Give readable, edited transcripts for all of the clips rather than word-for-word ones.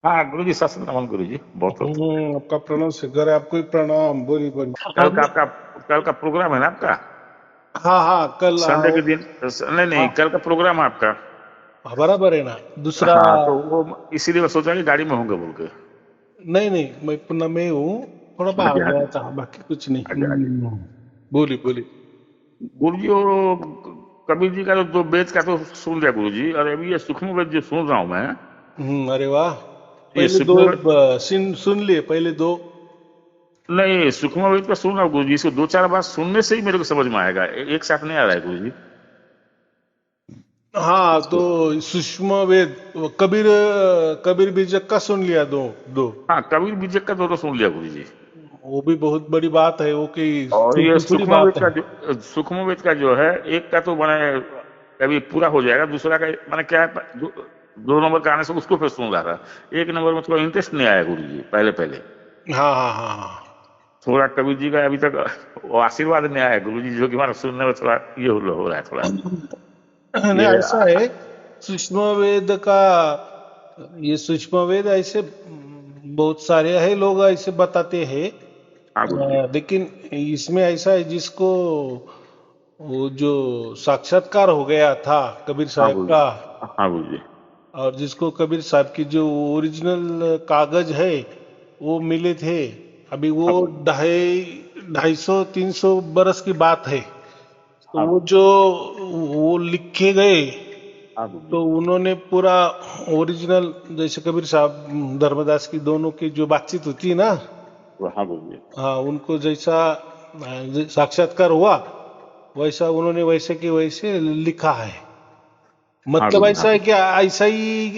हाँ गुरु जी, सत नमन गुरु जी, बहुत बहुत। आपका प्रणव सिद्धर है, आपको ही प्रणाम। बोली बोली। कल का हमने आपका कल का प्रोग्राम है ना आपका? हाँ हाँ कल संडे के दिन? नहीं नहीं, हाँ कल का प्रोग्राम है आपका। बराबर है ना दूसरा। हाँ, तो वो इसीलिए मैं सोचा कि गाड़ी में होंगे बोल के। नहीं नहीं, मैं पुणे में हूँ। थोड़ा हाँ जी, बाहर हाँ गया जी, था, बाकी कुछ नहीं। हाँ जी, हाँ जी। बोली बोली। गुरु जी, वो कबीर जी का तो दो वेद का तो सुन लिया गुरु जी, और अभी ये सूक्ष्म वेद जो सुन रहा हूँ मैं। अरे वाह। ये पहले दो सूक्ष्म वेद, सुन लिए पहले दो। नहीं सूक्ष्म वेद का सुन रहा हूँ गुरु जी, इसको दो चार बार सुनने से ही मेरे को समझ में आएगा, एक साथ नहीं आ रहा है गुरु जी हाँ तो इसको। सूक्ष्म वेद कबीर कबीर बीजक का सुन लिया दो दो। हाँ, कबीर बीजक का दोनों सुन लिया गुरु जी। वो भी बहुत बड़ी बात है, वो की और ये छोटी थोड़ी बात है। सूक्ष्म वेद का जो है, एक का तो मैंने अभी पूरा हो जाएगा, दूसरा का मैंने क्या है, दो नंबर का आने से उसको फिर सुन रहा था। एक नंबर में थोड़ा इंटरेस्ट नहीं आया गुरु जी, पहले पहले हाँ हाँ हाँ हाँ। थोड़ा कबीर जी का अभी तक वो आशीर्वाद नहीं आया गुरु जी, जो कि हमारा सुनने में थोड़ा ये हो रहा है थोड़ा नहीं ये। ऐसा है। सूक्ष्म वेद का ये सूक्ष्म वेद ऐसे बहुत सारे है, लोग ऐसे बताते हैं। हाँ गुरु जी। लेकिन इसमें ऐसा है जिसको वो जो साक्षात्कार हो गया था कबीर हाँ साहब गुरु का, जी। हाँ गुरु जी। और जिसको कबीर साहब की जो ओरिजिनल कागज है वो मिले थे, अभी वो हाँ गुरु जी। 250-300 बरस की बात है। तो हाँ वो गुरु जी। जो वो लिखे गए, हाँ गुरु जी। तो उन्होंने पूरा ओरिजिनल, जैसे कबीर साहब धर्मदास की दोनों की जो बातचीत होती है ना, हाँ गुरु जी। हाँ उनको जैसा साक्षात्कार हुआ वैसा उन्होंने वैसे के वैसे लिखा है। हाँ मतलब गुरु जी। हाँ ऐसा है गुरु कि ऐसा ही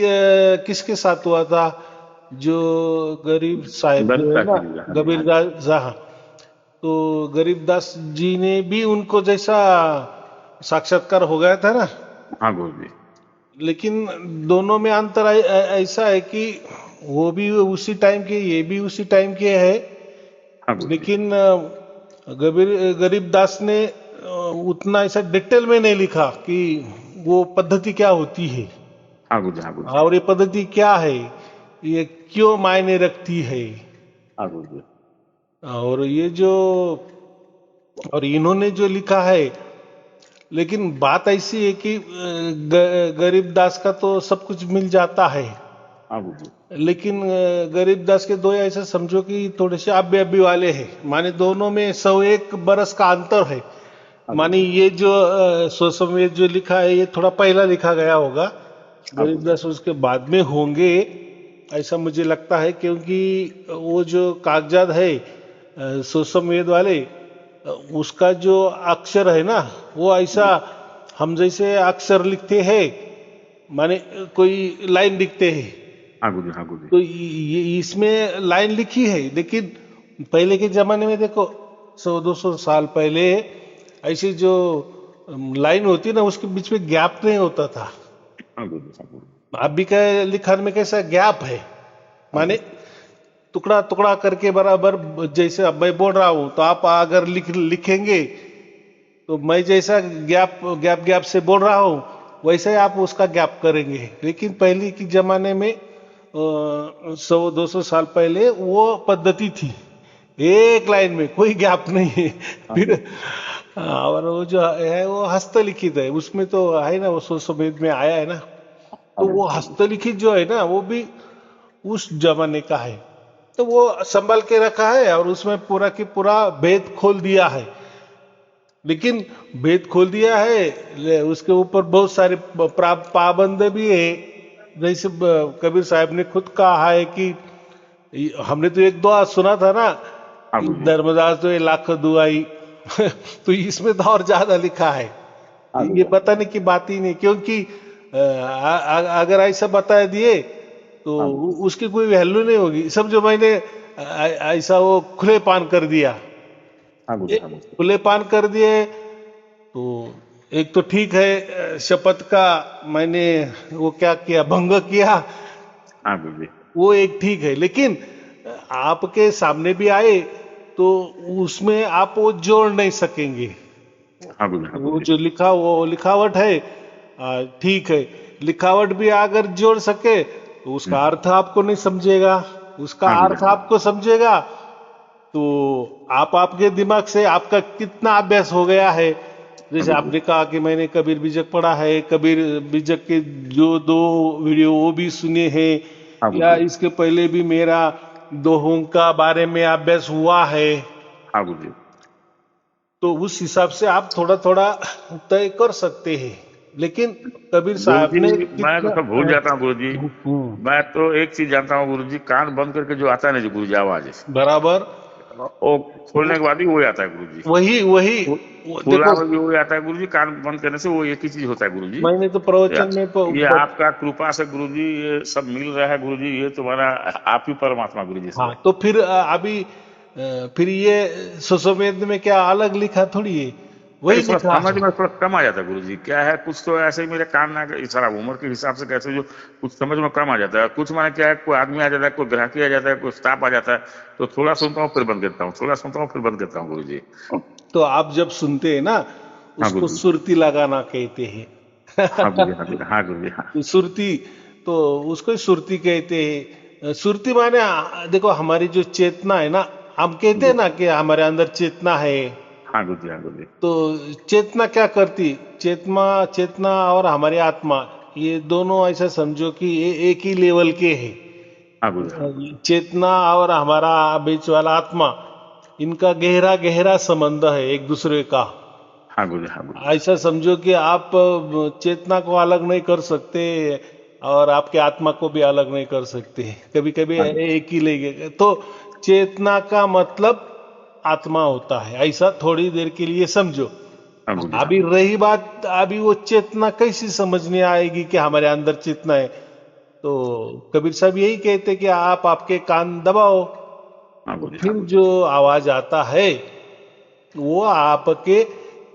किसके साथ हुआ था, जो गरीब जी। साहब जो है गणित ना, जी जी, हाँ जी, हाँ जी। गबीरदास हाँ। तो गरीबदास जी ने भी उनको जैसा साक्षात्कार हो गया था ना। हाँ गुरु जी। लेकिन दोनों में अंतर ऐसा है कि वो भी उसी टाइम के, ये भी उसी टाइम के है। हाँ गुरु जी। लेकिन गरीबदास ने उतना ऐसा डिटेल में नहीं लिखा कि वो पद्धति क्या होती है, हाँ गुरु जी। हाँ गुरु जी। और ये पद्धति क्या है, ये क्यों मायने रखती है। हाँ गुरु जी। और ये जो और इन्होंने जो लिखा है, लेकिन बात ऐसी है कि गरीबदास का तो सब कुछ मिल जाता है। हाँ गुरु जी। लेकिन गरीबदास के दो ऐसे समझो कि थोड़े से आबे अबी वाले हैं, माने दोनों में 101 बरस का अंतर है। हाँ गुरु माने जी। ये जो स्वसंवेद जो लिखा है ये थोड़ा पहला लिखा गया होगा, हाँ गुरु जी। गरीबदास उसके बाद में होंगे, ऐसा मुझे लगता है। क्योंकि वो जो कागजात है स्वसंवेद वाले, उसका जो अक्षर है ना, वो ऐसा हम जैसे अक्षर लिखते हैं, माने कोई लाइन लिखते हैं, हाँ गुरु जी। हाँ गुरु जी। तो ये इसमें लाइन लिखी है। लेकिन पहले के जमाने में देखो, 100-200 साल पहले ऐसी जो लाइन होती ना, उसके बीच में गैप नहीं होता था। हाँ गुरु जी। हाँ गुरु जी। अभी के लिखन में कैसा गैप है, हाँ माने गुरु जी। टुकड़ा टुकड़ा करके बराबर। जैसे अब मैं बोल रहा हूं तो आप अगर लिखेंगे, तो मैं जैसा गैप गैप गैप से बोल रहा हूँ वैसे ही आप उसका गैप करेंगे। लेकिन पहले के जमाने में 100-200 साल पहले वो पद्धति थी, एक लाइन में कोई गैप नहीं है। हाँ फिर गुरु जी। और वो जो है वो हस्तलिखित है, उसमें तो है ना, वो स्वसंवेद में आया है ना। हाँ तो गुरु वो जी। हाँ गुरु जी। हस्तलिखित जो है ना, वो भी उस जमाने का है। तो वो संभल के रखा है और उसमें पूरा की पूरा भेद खोल दिया है। लेकिन भेद खोल दिया है, उसके ऊपर बहुत सारे पाबंद भी है। जैसे कबीर साहब ने खुद कहा है कि हमने तो एक दुआ सुना था ना, हाँ गुरु जी। धर्मदास तो ये लाख दुआई। तो इसमें तो और ज्यादा लिखा है। हाँ गुरु ये जी। हाँ गुरु बताने जी। की बात ही नहीं, क्योंकि अगर ऐसा बता दिए तो हाँ गुरु जी। उसकी कोई वैल्यू नहीं होगी। सब जो मैंने ऐसा वो खुले पान कर दिया, हाँ गुरु जी। हाँ गुरु जी। खुले पान कर दिए। तो एक तो ठीक है, शपथ का मैंने वो क्या किया, भंग किया, हाँ गुरु जी। वो एक ठीक है। लेकिन आपके सामने भी आए तो उसमें आप वो जोड़ नहीं सकेंगे। हाँ गुरु जी। हाँ गुरु वो जी। जो लिखा वो लिखावट है, ठीक है। लिखावट भी अगर जोड़ सके तो उसका अर्थ आपको नहीं समझेगा, उसका हाँ गुरु अर्थ आपको समझेगा तो आप आपके दिमाग से आपका कितना अभ्यास हो गया है। हाँ जैसे गुरु आपने कहा कि मैंने कबीर बीजक पढ़ा है, कबीर बीजक के जो 2 वीडियो वो भी सुने हैं, हाँ या गुरु इसके पहले भी मेरा दोहों का बारे में अभ्यास हुआ है। हाँ गुरु तो उस हिसाब से आप थोड़ा थोड़ा तय कर सकते हैं। लेकिन कबीर गुरु साहब जी, ने मैं तो कितना सब भूल जाता हूँ गुरु जी। हम्म, मैं तो एक चीज जानता हूँ गुरु जी, कान बंद करके जो आता है ना जो गुरु जी आवाज, बराबर वो खोलने के बाद ही वही आता है गुरु जी। वही वही खुला देखो, में भी वही आता है गुरु जी, कान बंद करने से वो एक ही चीज होता है गुरु जी। मैंने तो ये प्रवचन में ये आपका कृपा से गुरु जी ये सब मिल रहा है गुरु जी, ये तुम्हारा आप ही परमात्मा गुरु जी हाँ, इसमें। तो फिर अभी फिर ये सुसमेध में क्या अलग लिखा थोड़ी है, वही नहीं, थोड़ा लिखा समझ है। में थोड़ा कम आ जाता है गुरु जी, क्या है कुछ तो ऐसे ही मेरे कान ना सारा उम्र के हिसाब से कैसे जो कुछ समझ में कम आ जाता है, कुछ माने क्या है, कोई आदमी आ जाता है, कोई ग्राहकी आ जाता है, कोई स्टाफ आ जाता है, तो थोड़ा सुनता हूँ फिर बंद करता हूँ, थोड़ा सुनता हूँ फिर बंद करता हूँ गुरु जी। तो आप जब सुनते हैं ना, हाँ उसको गुरु जी। सुरती लगाना कहते हैं। हाँ गुरु जी हाँ गुरु जी हाँ गुरु जी हाँ। तो सुरती, तो उसको ही सुरती कहते हैं। सुरती माने देखो हमारी जो चेतना है ना, हम कहते हैं जी। ना कि हमारे अंदर चेतना है। हाँ गुरु जी हाँ गुरु जी तो चेतना क्या करती, चेतना चेतना और हमारी आत्मा, ये दोनों ऐसा समझो कि ये एक ही लेवल के हैं। हाँ गुरु जी हाँ गुरु जी चेतना और हमारा बीच वाला आत्मा, इनका गहरा गहरा संबंध है एक दूसरे का। हाँ गुरु जी हाँ गुरु जी ऐसा समझो कि आप चेतना को अलग नहीं कर सकते और आपके आत्मा को भी अलग नहीं कर सकते, कभी कभी हाँ गुरु एक ही लगेगा। तो चेतना का मतलब आत्मा होता है, ऐसा थोड़ी देर के लिए समझो। हाँ गुरु जी हाँ अभी गुरु रही बात, अभी वो चेतना कैसी समझ में आएगी कि हमारे अंदर चेतना है। तो कबीर साहब यही कहते कि आप आपके कान दबाओ, हाँ तो गुरु जी हाँ फिर गुरु जो आवाज आता है वो आपके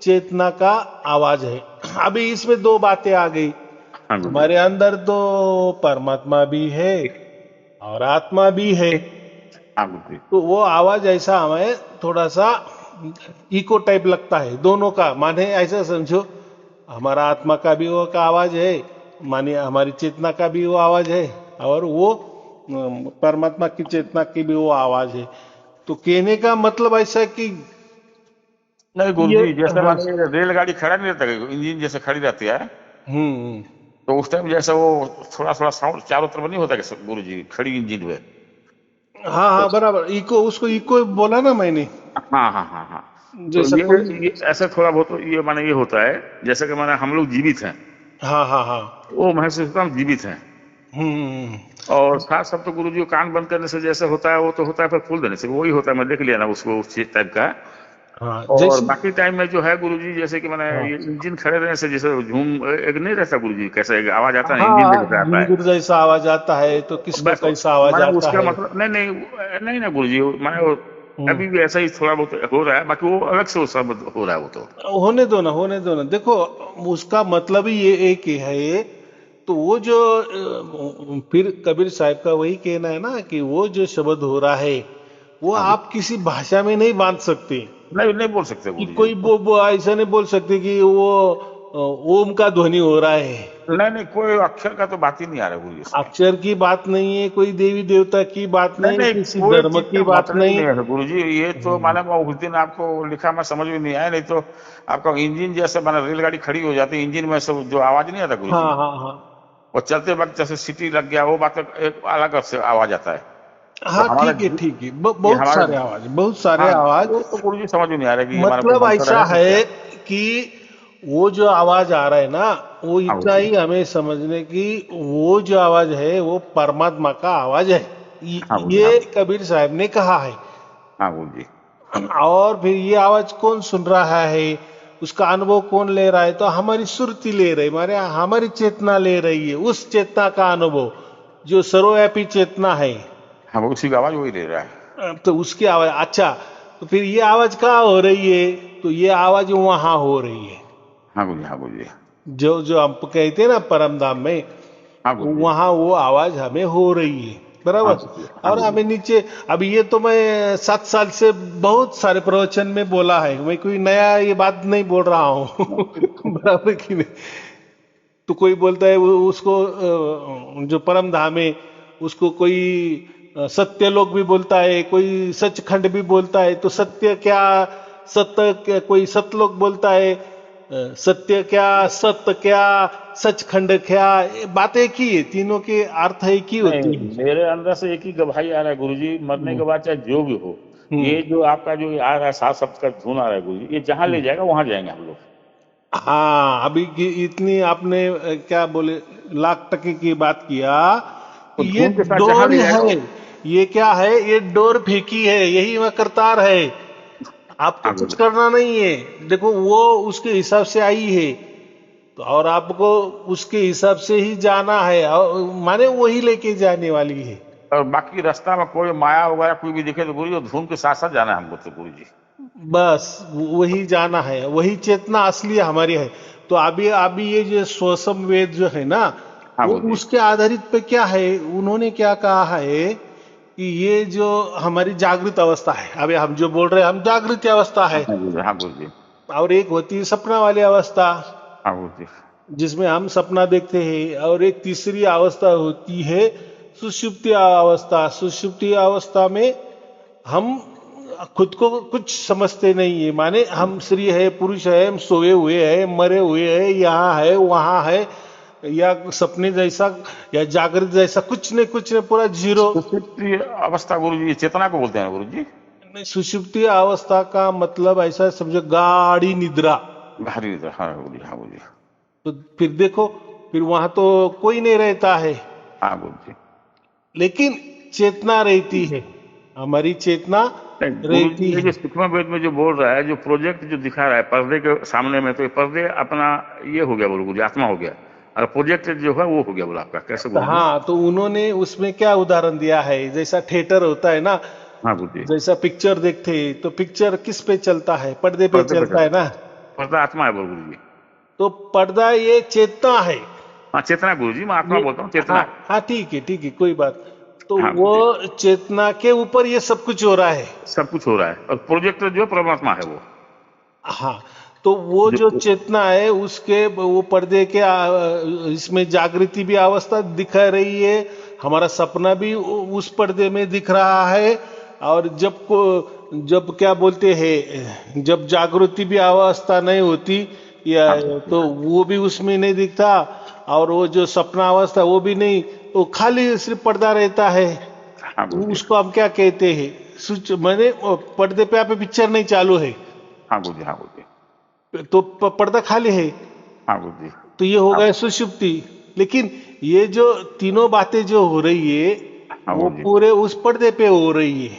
चेतना का आवाज है। अभी इसमें 2 बातें आ गई, हाँ गुरु जी हमारे अंदर तो परमात्मा भी है और आत्मा भी है। हाँ गुरु जी तो वो आवाज ऐसा हमें थोड़ा सा इको टाइप लगता है दोनों का, माने ऐसा समझो हमारा आत्मा का भी वो का आवाज है, माने हमारी चेतना का भी वो आवाज है, और वो परमात्मा की चेतना की भी वो आवाज है। तो कहने का मतलब ऐसा है कि नहीं गुरु ये जी, जैसे हाँ, माने रेलगाड़ी खड़ा नहीं रहता, इंजन जैसे खड़ी रहती है, हम्म, तो उस टाइम जैसे वो थोड़ा थोड़ा साउंड चारों तरफ नहीं होता गुरु जी खड़ी इंजन में। हाँ तो हाँ बराबर, इको, उसको इको बोला ना मैंने। हाँ हाँ हाँ हाँ। तो जैसा कोई, ये ऐसे थोड़ा बहुत तो ये माने ये होता है, जैसे कि माने हम लोग जीवित हैं, हाँ हाँ हाँ, वो महसूस होता है हम जीवित हैं। हम्म, और साथ साथ तो गुरु जी कान बंद करने से जैसे होता है वो तो होता है, फिर खोल देने से वही होता है, मैं देख लिया ना उसको उस चीज टाइप का। हाँ और जैसे, बाकी टाइम में जो है गुरु जी, जैसे कि मैंने हाँ ये इंजन खड़े रहने से जैसे झूम एक नहीं रहता गुरु जी, कैसे एक आवाज आता है ना इंजन हाँ जैसे आता है, घुंघरू जैसा आवाज आता है, तो किसको बस कैसा आवाज मैंने आता उसका है। मतलब नहीं नहीं नहीं ना गुरु जी, मैंने वो हम्म, अभी भी ऐसा ही थोड़ा बहुत हो रहा है, बाकी वो अलग से वो सब हो रहा है वो तो। होने दो ना, होने दो ना, देखो उसका मतलब ही ये एक ही है ये। तो वो जो फिर कबीर साहब का वही कहना है ना कि वो जो शब्द हो रहा है वो हाँ गुरु, आप किसी भाषा में नहीं बांध सकते। नहीं नहीं बोल सकते कि गुरु जी कोई उसको। ऐसा नहीं बोल सकते कि वो ओम का ध्वनि हो रहा है। नहीं नहीं, कोई अक्षर का तो बात ही नहीं आ रहा गुरु जी इसमें। अक्षर की बात नहीं है, कोई देवी देवता की बात नहीं नहीं, नहीं, किसी कोई धर्म चीज की का बात मतलब ही नहीं। नहीं है गुरु जी, ये तो हम्म, माना मैं उस दिन आपको लिखा मैं समझ में नहीं आया, नहीं तो आपका इंजन जैसे माना रेलगाड़ी खड़ी हो जाती है, इंजन में सब जो आवाज नहीं आता गुरु हाँ जी, हाँ हाँ वो चलते वक्त जैसे सीटी लग गया वो बात एक अलग से आवाज आता है। तो हाँ, हमारा ठीक है ठीक है, ये बहुत हमारे सारे आवाज, बहुत सारे हाँ, आवाज। वो तो गुरु जी समझ में नहीं आ रहा कि ये हमारा कोई मतलब मंत्र ऐसा है कि क्या। है कि वो जो आवाज आ रहा है ना, वो हाँ गुरु इतना जी ही हमें समझने की, वो जो आवाज है वो परमात्मा का आवाज है। हाँ गुरु जी हाँ ये गुरु कबीर साहब ने कहा है। हाँ गुरु जी और फिर ये आवाज कौन सुन रहा है, उसका अनुभव कौन ले रहा है, तो हमारी सुरती ले रही, हमारी चेतना ले रही है, उस चेतना का अनुभव जो सर्वव्यापी चेतना है। हाँ, वो उसी की आवाज वही ले रहा है। तो उसकी आवाज, अच्छा, तो फिर ये आवाज कहाँ हो रही है, तो ये आवाज वहां हो रही है, हाँ गुरु जी हाँ गुरु जी जो जो हम कहते हैं ना परम धाम में, हाँ गुरु जी वहां वो आवाज हमें हो रही है, हाँ बराबर। गुरु जी हाँ और गुरु जी हमें नीचे, अभी ये तो मैं 7 साल से बहुत सारे प्रवचन में बोला है, मैं कोई नया ये बात नहीं बोल रहा हूँ। बराबर कि नहीं। तो कोई बोलता है उसको जो परम धाम है उसको कोई सत्यलोक भी बोलता है, कोई सचखंड भी बोलता है। तो सत्य क्या, सत्य क्या, कोई सतलोक बोलता है, सत्य क्या, सत्य क्या, सचखंड क्या, ये बात एक ही है, तीनों के अर्थ एक ही नहीं, होते हैं। मेरे अंदर से एक ही गवाही आ रहा है गुरुजी, मरने हम्म, के बाद चाहे जो भी हो, हम्म, ये जो आपका जो आ रहा है सात शब्द का धुन आ रहा है गुरुजी, ये जहां ले हम्म। जाएगा वहां जाएंगे हम लोग। हाँ, अभी की इतनी आपने क्या बोले, लाख टके की बात किया तो कि ये धुन के साथ जहां डोर ले है। जाएगा। ये क्या है, ये डोर फेंकी है, यही वह करतार है। आपको हाँ कुछ गुरुजी। करना नहीं है। देखो वो उसके हिसाब से आई है, तो और आपको उसके हिसाब से ही जाना है, और माने वही लेके जाने वाली है। और बाकी रास्ता में कोई माया वगैरह कोई भी दिखे तो गुरुजी वो धुन के साथ साथ जाना है हमको तो गुरुजी। बस वही जाना है, वही चेतना असली हमारी है। तो अभी अभी ये जो स्वसम वेद जो है ना, हाँ वो गुरुजी। उसके आधारित पे क्या है, उन्होंने क्या कहा है कि ये जो हमारी जागृत अवस्था है, अभी हम जो बोल रहे हैं हम जागृत अवस्था है, हाँ गुरुजी। हाँ गुरुजी। और एक होती है सपना वाली अवस्था हाँ गुरुजी। जिसमें हम सपना देखते हैं, और एक तीसरी अवस्था होती है सुषुप्ति अवस्था। सुषुप्ति अवस्था में हम खुद को कुछ समझते नहीं है, माने हम स्त्री है, पुरुष है, हम सोए हुए हैं, मरे हुए हैं, यहाँ है वहां है, या सपने जैसा या जागृत जैसा, कुछ नहीं, पूरा जीरो। सुषुप्ति अवस्था गुरुजी, ये चेतना को बोलते हैं गुरुजी। सुषुप्ति अवस्था का मतलब ऐसा समझो, गाढ़ी निद्रा। भारी निद्रा, हाँ गुरुजी। हाँ गुरुजी। तो फिर देखो, फिर वहां तो कोई नहीं रहता है, हाँ गुरुजी। लेकिन चेतना रहती है, हमारी चेतना नहीं गुरुजी, रहती ये है। जो सूक्ष्म वेद में जो बोल रहा है, जो प्रोजेक्ट जो दिखा रहा है पर्दे के सामने में, तो ये पर्दे अपना ये हो गया बोलो गुरुजी, आत्मा हो गया। और प्रोजेक्ट जो है वो हो गया बोला आपका, कैसे गुरुजी? हाँ, तो उन्होंने उसमें क्या उदाहरण दिया है, जैसा थिएटर होता है ना, हाँ गुरुजी। जैसा पिक्चर देखते हैं, तो पिक्चर किस पे चलता है, पर्दे पे पर्दे पे चलता है चलता, ना। पर्दा आत्मा है बोलो गुरुजी। तो पर्दा ये चेतना है। हाँ चेतना गुरुजी, मैं आत्मा ये, बोलता हूँ, हाँ चेतना। हाँ, ठीक है, कोई बात। तो हाँ वो गुरुजी। चेतना के ऊपर ये सब कुछ हो रहा है। सब कुछ हो रहा है, और प्रोजेक्ट जो है परमात्मा है वो। हाँ, तो वो जो जो चेतना है उसके वो पर्दे के इसमें जागृति भी अवस्था दिखा रही है, हमारा सपना भी उस पर्दे में दिख रहा है। और जब क्या बोलते हैं, जब जागृति भी अवस्था नहीं होती, या हाँ गुरुजी। तो वो भी उसमें नहीं दिखता, और वो जो सपना अवस्था वो भी नहीं, वो खाली सिर्फ पर्दा रहता है। हाँ गुरुजी। उसको हम क्या कहते हैं, स्विच, मैंने पर्दे पे आप पिक्चर नहीं चालू है, हाँ गुरुजी। हाँ गुरुजी। तो पर्दा खाली है, हाँ गुरुजी। तो ये हो हाँ गया सुषुप्ति। लेकिन ये जो तीनों बातें जो हो रही है, हाँ वो गुरुजी। पूरे उस पर्दे पे हो रही है,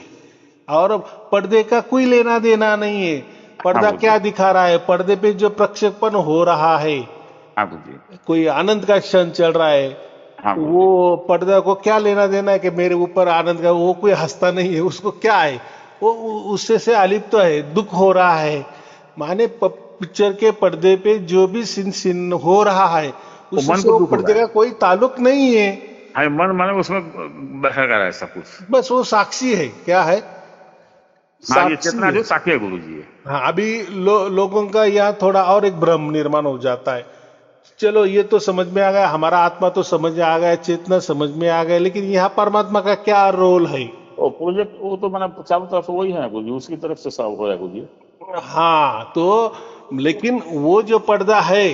और पर्दे का कोई लेना देना नहीं है। हाँ पर्दा गुरुजी। क्या दिखा रहा है, पर्दे पे जो प्रक्षेपण हो रहा है, हाँ गुरुजी। कोई आनंद का क्षण चल रहा है, हाँ तो गुरुजी। वो पर्दा को क्या लेना देना है कि मेरे ऊपर आनंद का, वो कोई हंसता नहीं है, उसको क्या है, वो उससे से अलिप्त है, दुख हो रहा है। माने पिक्चर के पर्दे पे जो भी सीन सीन हो रहा है, वो मन उससे को वो दुख हो पर्दे रहा है। का कोई ताल्लुक नहीं है। हाँ मन माने उसमें बह रहा है सब कुछ। बस वो साक्षी है, क्या है, हाँ ये साक्षी चेतना है। जो साक्षी है गुरुजी ये। हाँ, अभी लोगों का यहाँ थोड़ा और एक भ्रम निर्माण हो जाता है। चलो ये तो समझ में आ गया, हमारा आत्मा तो समझ में आ गया, चेतना समझ में आ गया, लेकिन यहाँ परमात्मा का क्या रोल है। वो प्रोजेक्ट वो तो मैंने चारों तरफ से वही है ना गुरुजी, उसकी तरफ से सब हो रहा है गुरुजी। हाँ, तो लेकिन वो जो पर्दा है,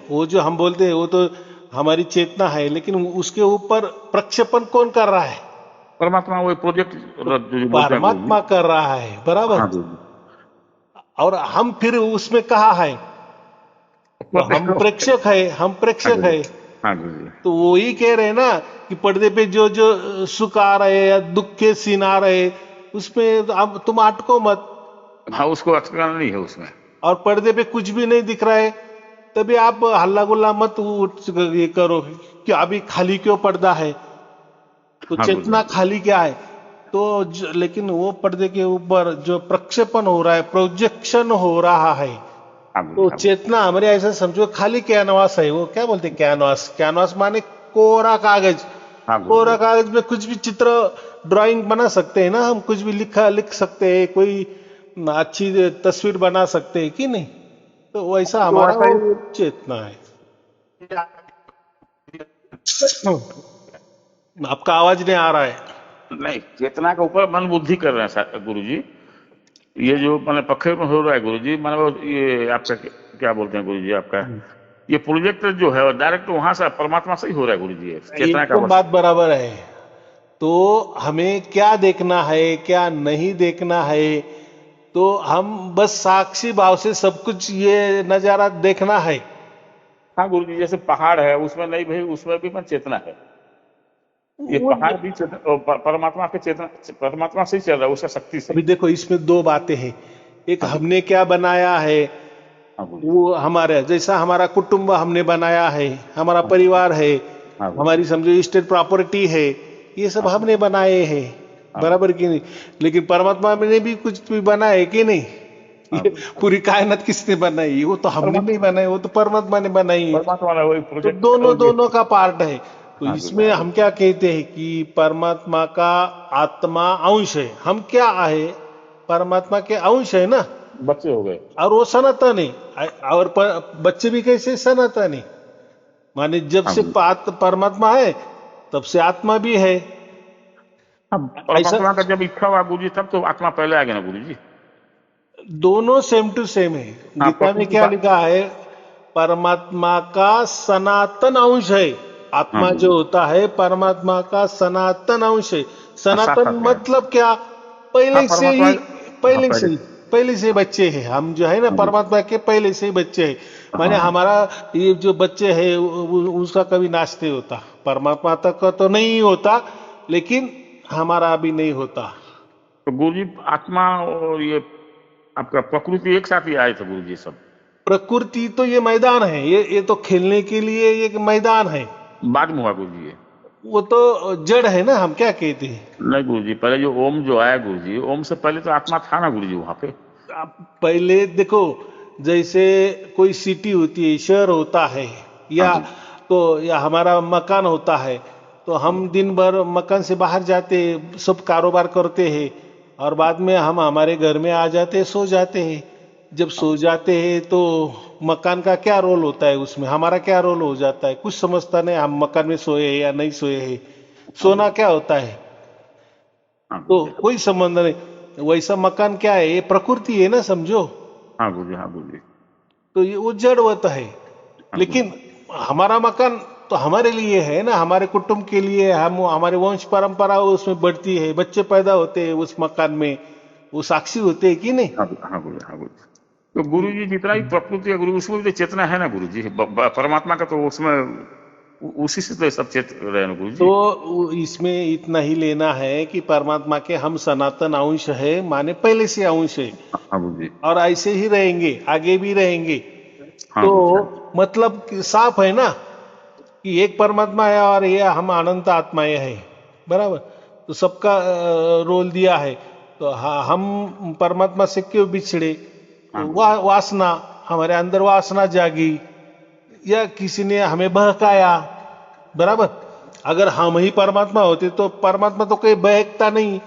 वो जो हम बोलते हैं, वो तो हमारी चेतना है, लेकिन उसके ऊपर प्रक्षेपण कौन कर रहा है, परमात्मा वही प्रोजेक्ट तो जो बोलते हैं गुरुजी। परमात्मा कर रहा है, बराबर। हाँ गुरुजी। और हम फिर उसमें कहा है, तो हम प्रेक्षक है, हम हाँ प्रेक्षक गुरुजी। है। हाँ गुरुजी। तो वही कह रहे हैं ना कि पर्दे पे जो जो सुख आ रहे या दुख के सीन आ रहे, उसमें अब तुम अटको मत। हाँ उसको अटकाना नहीं है उसमें। और पर्दे पे कुछ भी नहीं दिख रहा है, तभी आप हल्ला गुल्ला मत ये करो कि अभी खाली क्यों पर्दा है, तो हाँ चेतना गुरुजी। खाली क्या है। तो लेकिन वो पर्दे के ऊपर जो प्रक्षेपण हो रहा है, प्रोजेक्शन हो रहा है, हाँ तो गुरुजी। हाँ गुरुजी। चेतना हमारे ऐसा समझो खाली कैनवास है। वो क्या बोलते हैं, कैनवास, कैनवास माने कोरा कागज। हाँ कोरा गुरुजी। कागज में कुछ भी चित्र, ड्राइंग बना सकते हैं ना हम, कुछ भी लिख सकते हैं, कोई अच्छी तस्वीर बना सकते हैं कि नहीं। तो वैसा तो हमारा ऐसा वो ही चेतना है। आपका आवाज नहीं आ रहा है। नहीं, चेतना के ऊपर मन बुद्धि कर रहे हैं गुरु जी। ये जो मैंने पखे में हो रहा है गुरु जी, मैंने वो ये आपका क्या बोलते हैं गुरु जी, आपका ये प्रोजेक्ट जो है डायरेक्ट वहां से परमात्मा से ही हो रहा है गुरु जी, चेतना का एकदम वश। बात बराबर है। तो हमें क्या देखना है क्या नहीं देखना है, तो हम बस साक्षी भाव से सब कुछ ये नजारा देखना है। हाँ गुरु जी, जैसे पहाड़ है उसमें नहीं भाई, उसमें भी मन चेतना है। ये वो पहाड़ भी परमात्मा के चेतना, परमात्मा से ही चल रहा है, उसका शक्ति से। अभी देखो इसमें दो बातें हैं। एक हाँ गुरु। हमने क्या बनाया है, हाँ गुरु जी। वो हमारे जैसा हमारा कुटुंब हमने बनाया है, हमारा हाँ परिवार है, हाँ गुरु हमारी जी। समझो स्टेट प्रॉपर्टी है, ये सब हाँ हमने बनाए हैं। हाँ गुरु बराबर जी। कि नहीं? लेकिन परमात्मा ने भी कुछ भी बनाया है कि नहीं? हाँ ये गुरु जी। पूरी कायनात किसने बनाई? वो तो हमने नहीं परमात्मा, बनाई, वो तो परमात्मा ने बनाई है। परमात्मा ने वही तो प्रोजेक्ट दोनों ये। दोनों का पार्ट है। तो हाँ गुरु जी। इसमें हाँ गुरु हम जी। क्या कहते हैं कि परमात्मा का आत्मा अंश है, हम क्या है? परमात्मा के अंश है ना। बच्चे हो गए। और वो सनातन है। और बच्चे भी कैसे? सनातन है। माने जब हाँ से गुरु। परमात्मा है तब से आत्मा भी है। अब ऐसा परमात्मा का जब इच्छा हुआ गुरु जी, तब तो आत्मा पहले आ गया ना गुरु जी। दोनों सेम टू सेम है। हाँ गीता में प्रकृति क्या लिखा है? परमात्मा का सनातन अंश है। हाँ आत्मा गुरु जो जी। होता है परमात्मा का सनातन अंश है। सनातन साक्षात है। मतलब क्या? हाँ पहले से परमात्मा। ही, हाँ पहले से पहले। ही, पहले से बच्चे हैं हम, जो है ना हाँ गुरु। परमात्मा के पहले से ही बच्चे हैं। माने हाँ हमारा ये जो बच्चे है उसका कभी नाश नहीं होता। परमात्मा तक का तो नहीं होता, लेकिन हमारा अभी नहीं होता। तो गुरु जी आत्मा और ये आपका प्रकृति एक साथ ही आए थे गुरु जी सब। प्रकृति तो ये मैदान है, ये तो खेलने के लिए एक मैदान है। बाद में हुआ गुरु जी ये। वो तो जड़ है ना, हम क्या कहते हैं। नहीं गुरु जी, पहले जो ओम जो आया गुरु जी, ओम से पहले तो आत्मा था ना गुरु जी वहां पे। आप पहले देखो, जैसे कोई सिटी होती है, शहर होता है, हाँ या गुरु। तो या हमारा मकान होता है, तो हाँ हम दिन भर मकान से बाहर जाते हैं, सब कारोबार करते हैं, और बाद में हम हमारे घर में आ जाते हैं, सो जाते हैं। जब सो गुरु। जाते हैं तो मकान का क्या रोल होता है उसमें, हमारा क्या रोल हो जाता है? कुछ समझता नहीं, हम मकान में सोए हैं या नहीं सोए हैं। हाँ गुरु सोना जी। क्या होता है? हाँ गुरु तो जी। कोई संबंध नहीं। वैसा मकान क्या है? ये प्रकृति है ना, समझो। हाँ गुरु जी। हाँ गुरु जी। तो ये वो जड़वत है। हाँ गुरु लेकिन जी। हमारा मकान तो हमारे लिए है ना, हमारे कुटुंब के लिए। हम हमारे वंश परंपरा उसमें बढ़ती है, बच्चे पैदा होते हैं उस मकान में, वो साक्षी होते हैं कि नहीं? हाँ हाँ गुरु जी। हाँ गुरु जी। तो गुरु जी जितना भी प्रकृति है गुरु, उसमें भी तो चेतना है ना गुरु जी, परमात्मा का तो उसमें उसी से तो सब चेत रहे ना गुरु जी। तो इसमें इतना ही लेना है कि परमात्मा के हम सनातन अंश है, माने पहले से अंश है, हाँ गुरु जी। और ऐसे ही रहेंगे, आगे भी रहेंगे। हाँ तो गुरु जी। हाँ मतलब साफ है ना कि एक परमात्मा है और ये हम अनंत आत्माएं हैं। बराबर। तो सबका रोल दिया है। तो हम परमात्मा से क्यों बिछड़े? हाँ तो गुरु जी। वासना, हमारे अंदर वासना जागी, या किसी ने हमें बहकाया। बराबर। अगर हम ही परमात्मा होते तो परमात्मा तो कोई बहकता नहीं,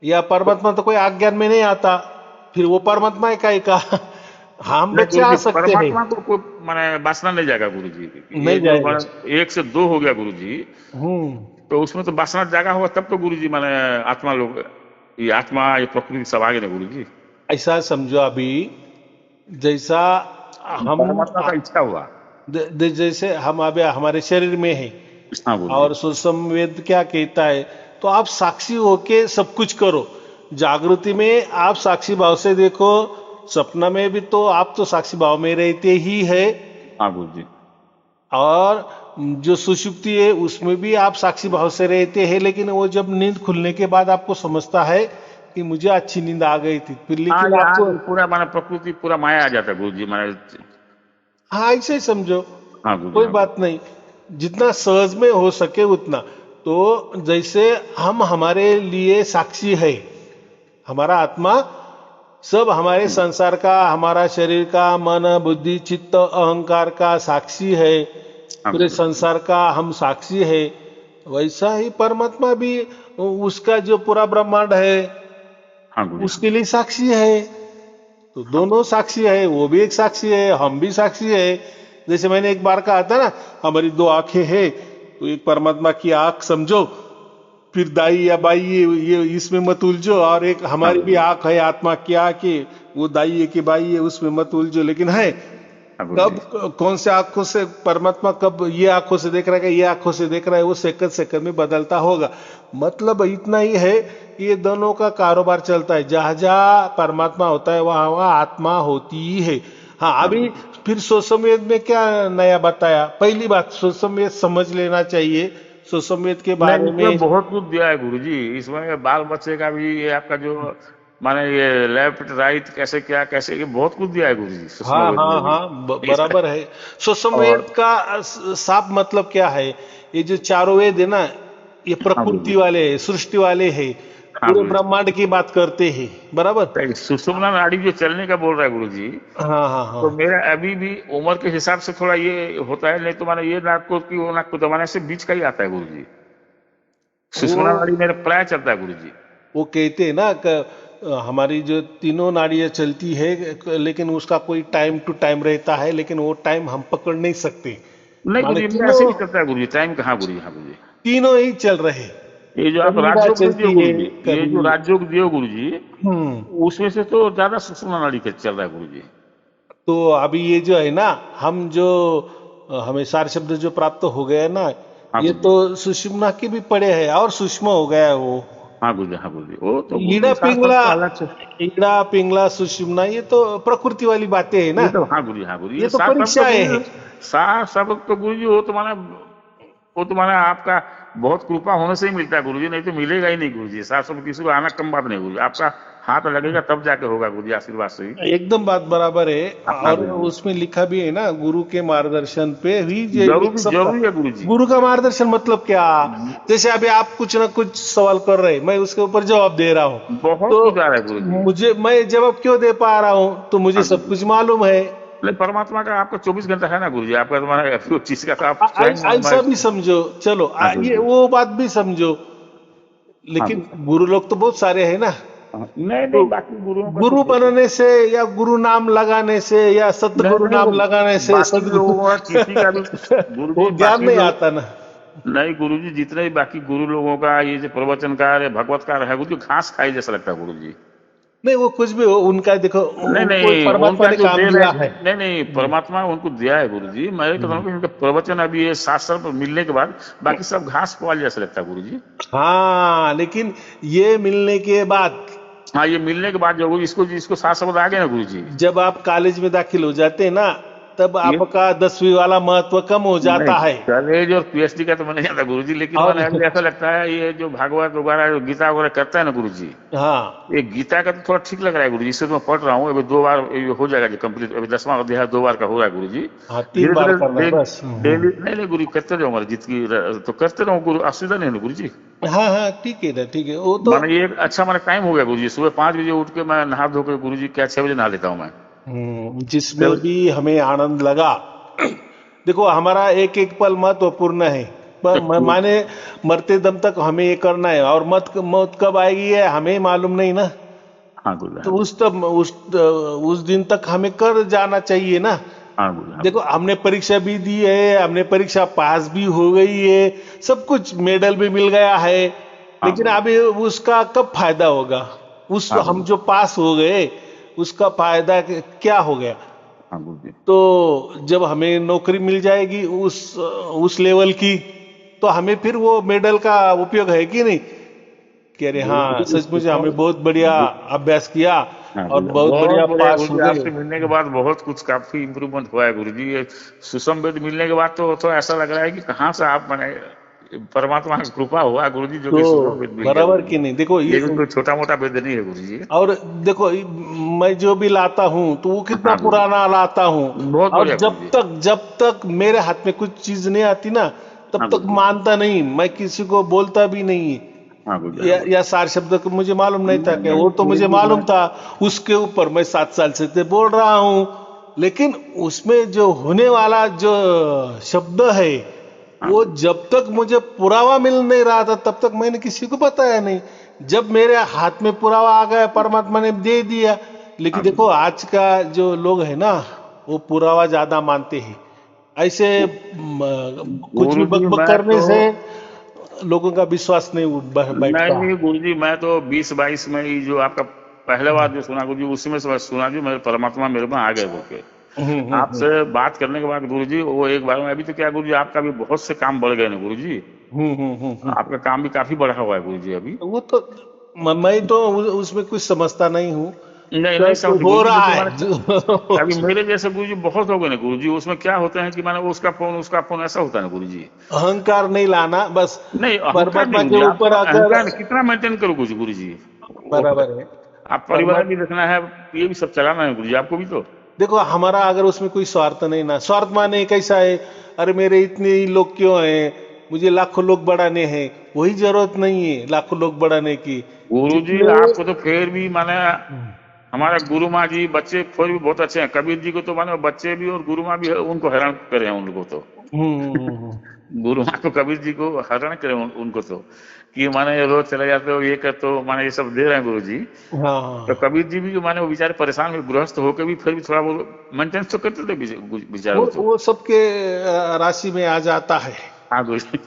या परमात्मा तो कोई अज्ञान में नहीं आता। फिर वो परमात्मा है काय का? हम नहीं बच्चे गुरु आ जी, सकते हैं। परमात्मा को कोई माने वासना नहीं जाएगा गुरु जी। ये नहीं जो जाएगा। माने एक से दो हो गया गुरु जी, हम्म। तो उसमें तो वासना जागा होगा तब तो गुरु जी माने आत्मा लोग, ये आत्मा ये प्रकृति सब आ गए ना गुरु जी। ऐसा समझो अभी, जैसा हम परमात्मा का इच्छा हुआ। जैसे हम अभी हमारे शरीर में है, हाँ गुरु जी। और सुसंवेद क्या कहता है? तो आप साक्षी होके सब कुछ करो। जागृति में आप साक्षी भाव से देखो, सपना में भी तो आप तो साक्षी भाव में रहते ही है, हाँ गुरु जी। और जो सुषुप्ति है उसमें भी आप साक्षी भाव से रहते हैं। लेकिन वो जब नींद खुलने के बाद आपको समझता है कि मुझे अच्छी नींद आ गई थी, फिर हाँ लेकिन ये आपको, आज पूरा माने प्रकृति पूरा माया आ जाता है गुरु जी माने। हाँ ऐसे ही समझो, हाँ गुरु जी। कोई हाँ गुरु। बात नहीं। जितना सहज में हो सके उतना। तो जैसे हम हमारे लिए साक्षी है, हमारा आत्मा सब हमारे संसार का, हमारा शरीर का, मन बुद्धि चित्त अहंकार का साक्षी है, हाँ पूरे गुरु जी। संसार का हम साक्षी है। वैसा ही परमात्मा भी उसका जो पूरा ब्रह्मांड है हाँ गुरु जी। उसके लिए साक्षी है। तो दोनों साक्षी है, वो भी एक साक्षी है, हम भी साक्षी है। जैसे मैंने एक बार कहा था ना, हमारी दो आंखें हैं, तो एक परमात्मा की आंख समझो, फिर दाई या बाई ये इसमें मत उलझो, और एक हाँ हमारी भी गुरुजी। आंख है, आत्मा की आंख है, वो दाई है कि बाई है, उसमें मत उलझो। लेकिन है हाँ कब गुरुजी। कौन से आंखों से परमात्मा, कब ये आंखों से देख रहा है, ये आंखों से देख रहा है, वो सेकंड सेकंड में बदलता होगा। मतलब इतना ही है कि ये दोनों का कारोबार चलता है, जहां जहां परमात्मा होता है वहां वहां आत्मा होती ही है। हाँ, हाँ अभी गुरुजी। फिर सोशमेध में क्या नया बताया? पहली बात, सोशमेध समझ लेना चाहिए, सोशमेध के नहीं, बारे इसमें में। बहुत कुछ दिया है गुरुजी। इसमें बाल बच्चे का भी, ये आपका जो माने ये लेफ्ट राइट कैसे क्या कैसे, ये बहुत कुछ दिया है गुरुजी सुषमा हाँ वेद हाँ में भी। हाँ, इसका बराबर है। सोशमेध और का साफ मतलब क्या है? ये जो चारों वेद है ना, ये हाँ प्रकृति गुरुजी। वाले है, सृष्टि वाले है, हाँ पूरे गुरुजी। ब्रह्मांड की बात करते हैं, बराबर। तो सुषुम्ना नाड़ी जो चलने का बोल रहा है गुरुजी, हाँ हाँ तो हाँ। मेरा अभी भी उम्र के हिसाब से थोड़ा ये होता है, नहीं तो माने ये नाक को की वो नाक को दबाने से बीच का ही आता है गुरुजी। सुषुम्ना वो नाड़ी मेरा प्राय चलता है गुरुजी। वो कहते हैं ना हमारी जो तीनों नाड़ियां चलती है, लेकिन उसका कोई टाइम टू टाइम रहता है, लेकिन वो टाइम हम पकड़ नहीं सकते। नहीं माने गुरुजी, मेरा तीनों, ऐसे ही चलता है गुरुजी, टाइम कहाँ गुरुजी। हाँ गुरुजी। तीनों ही चल रहे। ये जो आप कभी ना राजयोग दियो चलती है, गुरुजी, ये जो कभी। राजयोग दियो गुरुजी, हम्म। उसमें से तो ज्यादा सुषुम्ना नाड़ी का चल रहा है गुरुजी। तो अभी ये जो है ना, हम जो हमें सार शब्द जो प्राप्त हो गया है ना, हाँ ये गुरुजी। तो सुषुम्ना के भी पड़े हैं और सूक्ष्म हो गया है वो। हाँ गुरुजी। हाँ गुरुजी, वो तो ईड़ा गुरुजी साफ पिंगला, सबका अलग से। ईड़ा पिंगला सुषुम्ना, ये तो प्रकृति वाली बातें है ना, ये तो हाँ गुरुजी। हाँ गुरुजी, ये ये तो साफ सब तो परीक्षाएं है। गुरुजी, साफ सब तो गुरुजी, वो तो माना आपका बहुत कृपा होने से ही मिलता है गुरुजी, नहीं तो मिलेगा ही नहीं गुरुजी। साफ सब किसी को आना कम बात नहीं गुरुजी, आपका हाथ लगेगा तब जाके होगा गुरुजी, आशीर्वाद से ही। एकदम बात बराबर है। हाँ और गुरुजी। उसमें लिखा भी है ना, गुरु के मार्गदर्शन पे ही ये जरूरी सब। जरूरी है गुरुजी। गुरु का मार्गदर्शन मतलब क्या? जैसे अभी आप कुछ ना कुछ सवाल कर रहे हैं, मैं उसके ऊपर जवाब दे रहा हूँ, बहुत तो कुछ आ रहा है गुरुजी। मुझे, मैं जवाब क्यों दे पा रहा हूँ? तो मुझे हाँ सब गुरुजी। कुछ मालूम है। नहीं, परमात्मा का आपका 24 घंटा है ना गुरुजी, आपका तुम्हारा वो चीज का तो आप स्वयं मालूम है। ऐसा भी समझो, चलो हाँ ये गुरुजी। वो बात भी समझो। हाँ लेकिन गुरुजी। गुरु लोग तो बहुत सारे हैं ना। हाँ, नहीं तो नहीं, बाकी गुरुओं का तो गुरु बहुत। बनने से, या गुरु नाम लगाने से, या नहीं सतगुरु नहीं, वो नाम लगाने से बाकी सदगुरु लोगों का किसी का भी वो गुरुजी, ज्ञान बाकी नहीं लोग। आता ना। नहीं गुरुजी, जितने भी बाकी गुरु लोगों का ये जो प्रवचनकार है, भगवतकार है गुरुजी, घास खाई जैसा लगता है गुरुजी। नहीं, वो कुछ भी हो, उनका देखो, नहीं उनको नहीं, परमात्मा उनका ने जो काम दे दिया रहे, है। नहीं नहीं, परमात्मा उनको दिया है गुरुजी। मैं ये कहता हूँ कि उनका प्रवचन अभी ये शास्त्र पर मिलने के बाद बाकी सब घास पुआल जैसा लगता है गुरुजी। हाँ, लेकिन ये मिलने के बाद, हाँ, ये मिलने के बाद जो इसको इसको सात शब्द आ गए ना गुरुजी। जब आप कॉलेज में दाखिल हो जाते हैं ना, तब ये आपका 10वीं वाला महत्व कम हो नहीं, जाता है। कॉलेज और पीएचडी का तो मैंने नहीं जानता गुरुजी, लेकिन और मैंने अभी ऐसा लगता है ये जो भागवत वगैरह जो गीता वगैरह करता है ना गुरुजी, हाँ ये गीता का तो थोड़ा ठीक लग रहा है गुरुजी। इससे तो मैं पढ़ रहा हूँ, अभी 2 बार ये हो जाएगा जो कंप्लीट, अभी 10वां अध्याय 2 बार का हो रहा है गुरुजी। हाँ, तीन धीरे बार धीरे करना है बस। डेली, नहीं नहीं गुरु, करते रहो हमारे जितनी तो करते रहो गुरु, असुविधा नहीं है ना गुरुजी। हाँ हाँ, ठीक है ना, ठीक है, वो तो। माने ये एक अच्छा हमारा टाइम हो गया गुरुजी, सुबह 5 बजे उठ के मैं नहा धो के गुरुजी क्या 6 बजे नहा लेता हूँ मैं। जिसमें भी हमें आनंद लगा। देखो, हमारा एक एक पल महत्वपूर्ण है, पर माने मरते दम तक हमें ये करना है, और मौत कब आएगी है हमें मालूम नहीं ना। हाँ गुरु। तो हाँ गुरु। उस दिन तक हमें कर जाना चाहिए ना। हाँ गुरु। हाँ देखो, गुरु। हमने परीक्षा भी दी है, हमने परीक्षा पास भी हो गई है, सब कुछ मेडल भी मिल गया है, हाँ लेकिन गुरु। अभी उसका कब फायदा होगा? उस हाँ हम गुरु। जो पास हो गए, उसका फायदा क्या हो गया? हाँ गुरु जी। तो जब हमें नौकरी मिल जाएगी उस लेवल की, तो हमें फिर वो मेडल का उपयोग है कि नहीं? कि अरे हाँ, सचमुच हमने बहुत बढ़िया अभ्यास किया हाँ और गुरु, बहुत बहुत बढ़िया बढ़िया पास गुरु हो जी, गए। आपसे मिलने के बाद बहुत कुछ काफी इम्प्रूवमेंट हुआ है गुरु जी। ये सुषम वेद मिलने के बाद तो ऐसा लग रहा है कि कहाँ से आप मैंने परमात्मा की कृपा हुआ गुरु जी, जो तो कि सुषम वेद मिल गया बराबर गुरु जी। कि नहीं? देखो ये भी कोई छोटा मोटा वेद नहीं है गुरु जी। और देखो, मैं जो भी लाता हूँ तो वो कितना हाँ गुरु जी, पुराना लाता हूँ। बहुत और बढ़िया गुरु जी। जब तक मेरे हाथ में कुछ चीज नहीं आती ना, तब हाँ तक गुरु जी। मानता नहीं, मैं किसी को बोलता भी नहीं। हाँ गुरु जी। हाँ गुरु या सार शब्द को मुझे मालूम नहीं था, जी। क्या? नहीं वो तो गुरु मुझे जी, मालूम था। उसके ऊपर मैं 7 साल से बोल रहा हूँ, लेकिन उसमें जो होने वाला जो शब्द है, हाँ वो गुरु जी। जब तक मुझे पुरावा मिल नहीं रहा था, तब तक मैंने किसी को बताया नहीं। जब मेरे हाथ में पुरावा आ गया, परमात्मा ने दे दिया। लेकिन हाँ गुरु देखो, जी। आज का जो लोग है ना, वो पुरावा ज्यादा मानते हैं। ऐसे कुछ भी गुरु जी बकबक मैं करने तो से लोगों का विश्वास नहीं बैठता। नहीं गुरु जी, मैं तो 20-22 में ही जो आपका पहले बार जो सुना गुरु जी, उसी में से सुना जी मेरे परमात्मा मेरे में आ गए बोल के। हम्म। आपसे बात करने के बाद गुरु जी वो एक बार में अभी तो क्या गुरु जी, आपका भी बहुत से काम बढ़ गए ना गुरु जी। हम्म। आपका काम भी काफी बढ़ा हुआ है गुरु जी अभी। वो तो मैं तो उसमें कुछ समझता नहीं हूँ। नहीं नहीं सब समझते हो गुरु जी, रहा लेकिन है मैंने अभी मेरे जैसे गुरु जी बहुत हो गए ना गुरु जी, उसमें क्या होता है कि माने उसका फोन ऐसा होता है ना गुरु जी। अहंकार नहीं लाना बस। नहीं अहंकार नहीं परमात्मा गुरु के जी, आप ऊपर थोड़ा अगर अहंकार कितना मेंटेन करो गुरु जी। बराबर है। आप परिवार भी परमात्मा देखना है, ये भी सब चलाना है गुरु जी आपको भी तो। देखो, हमारा अगर उसमें कोई स्वार्थ नहीं ना, स्वार्थ माने कैसा है, अरे मेरे इतने ही लोग क्यों हैं, मुझे लाखों लोग बढ़ाने हैं, वही जरूरत नहीं है लाखों लोग बढ़ाने की। गुरु जी जितने आपको तो फिर भी माने हमारा गुरु माँ जी बच्चे फिर भी बहुत अच्छे हैं, कबीर जी को तो माने बच्चे भी और गुरु माँ भी उनको हैरान करे हैं उन लोगों तो। हम्म। गुरु माँ को कबीर जी को हैरान करे उनको तो, कि माने ये रोज चले जाते हो ये करते हो, माने ये सब दे रहे हैं गुरु जी। तो हाँ, कबीर जी भी माने वो बेचारे परेशान हुए गृहस्थ होकर भी फिर भी थोड़ा वो मेंटेनेंस तो करते थे बेचारे वो तो। वो सबके राशि में आ जाता है। हाँ गुरु जी।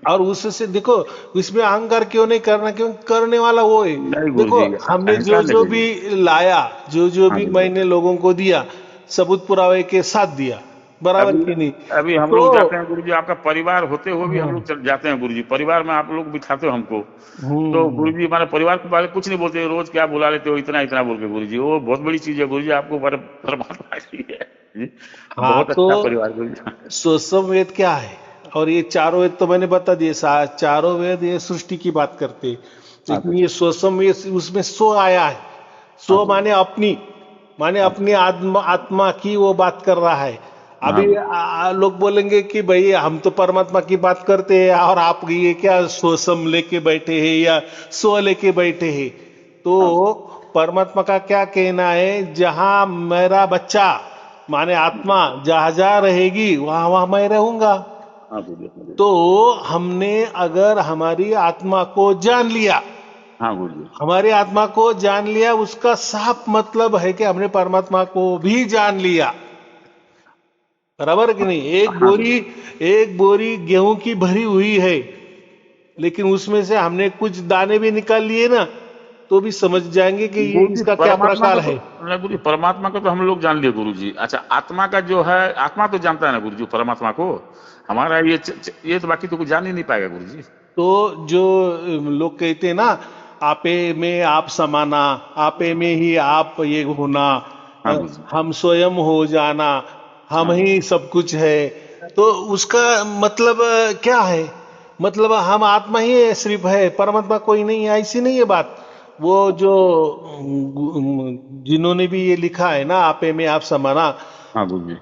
और उससे देखो, इसमें अहंकार क्यों नहीं करना, क्यों करने वाला वो है। नहीं गुरु देखो, जी हमने जो अहंकार नहीं जो गुरु भी जी। लाया, जो जो हाँ भी गुरु जी। मैंने लोगों को दिया, सबूत पुरावे के साथ दिया, बराबर अभी की नहीं। अभी हम तो लोग जाते हैं गुरु जी, आपका परिवार होते हुए भी हम हम्म लोग जाते हैं गुरु जी, परिवार में आप लोग बिठाते हो हमको। तो गुरु हम्म। जी हमारे परिवार के बारे में कुछ नहीं बोलते, रोज क्या बुला लेते हो इतना इतना बोल के गुरु जी, वो बहुत बड़ी चीज है गुरु जी, आपको परमात्मा की है जी। हाँ, बहुत तो अच्छा परिवार गुरु जी। स्वसम वेद क्या है, और ये चारों वेद तो मैंने बता दिए, चारों वेद ये सृष्टि की बात करते हैं। हाँ लेकिन गुरु ये जी। स्वसम वेद, उसमें स्व आया है। हाँ स्व गुरु जी। माने अपनी, माने हाँ अपनी आत्मा, आत्मा की वो बात कर रहा है। हाँ अभी गुरु जी। लोग बोलेंगे कि भाई हम तो परमात्मा की बात करते हैं और आप ये क्या स्वसम लेके बैठे हैं या स्व लेके बैठे हैं। तो हाँ परमात्मा का क्या कहना है, जहां मेरा बच्चा माने आत्मा जहां जहां रहेगी वहां वहां मैं रहूंगा। हाँ गुरु जी। हाँ गुरु तो जी। हमने अगर हमारी आत्मा को जान लिया, हाँ गुरु जी। हमारी आत्मा को जान लिया, उसका साफ मतलब है कि हमने परमात्मा को भी जान लिया। बराबर कि नहीं। हाँ गुरु जी। एक बोरी गेहूं की भरी हुई है, लेकिन उसमें से हमने कुछ दाने भी निकाल लिए ना, तो भी समझ जाएंगे कि ये गुरु जी इसका क्या परमात्मा प्रकार को तो, है। नहीं गुरु जी परमात्मा को तो हम लोग जान लिए गुरु जी। अच्छा आत्मा का जो है, आत्मा तो जानता है ना गुरु जी परमात्मा को, हमारा ये तो बाकी तो कुछ जान ही नहीं पाएगा गुरु जी। तो जो लोग कहते हैं ना, आपे में आप समाना, आपे में ही आप ये होना, हाँ गुरु जी। हम स्वयं हो जाना, हम हाँ गुरु ही जी। सब कुछ है। तो उसका मतलब क्या है, मतलब हम आत्मा ही है, सिर्फ है, परमात्मा कोई नहीं है, ऐसी नहीं है बात। वो जो जिन्होंने भी ये लिखा है ना, आपे में आप समाना, हाँ गुरु जी।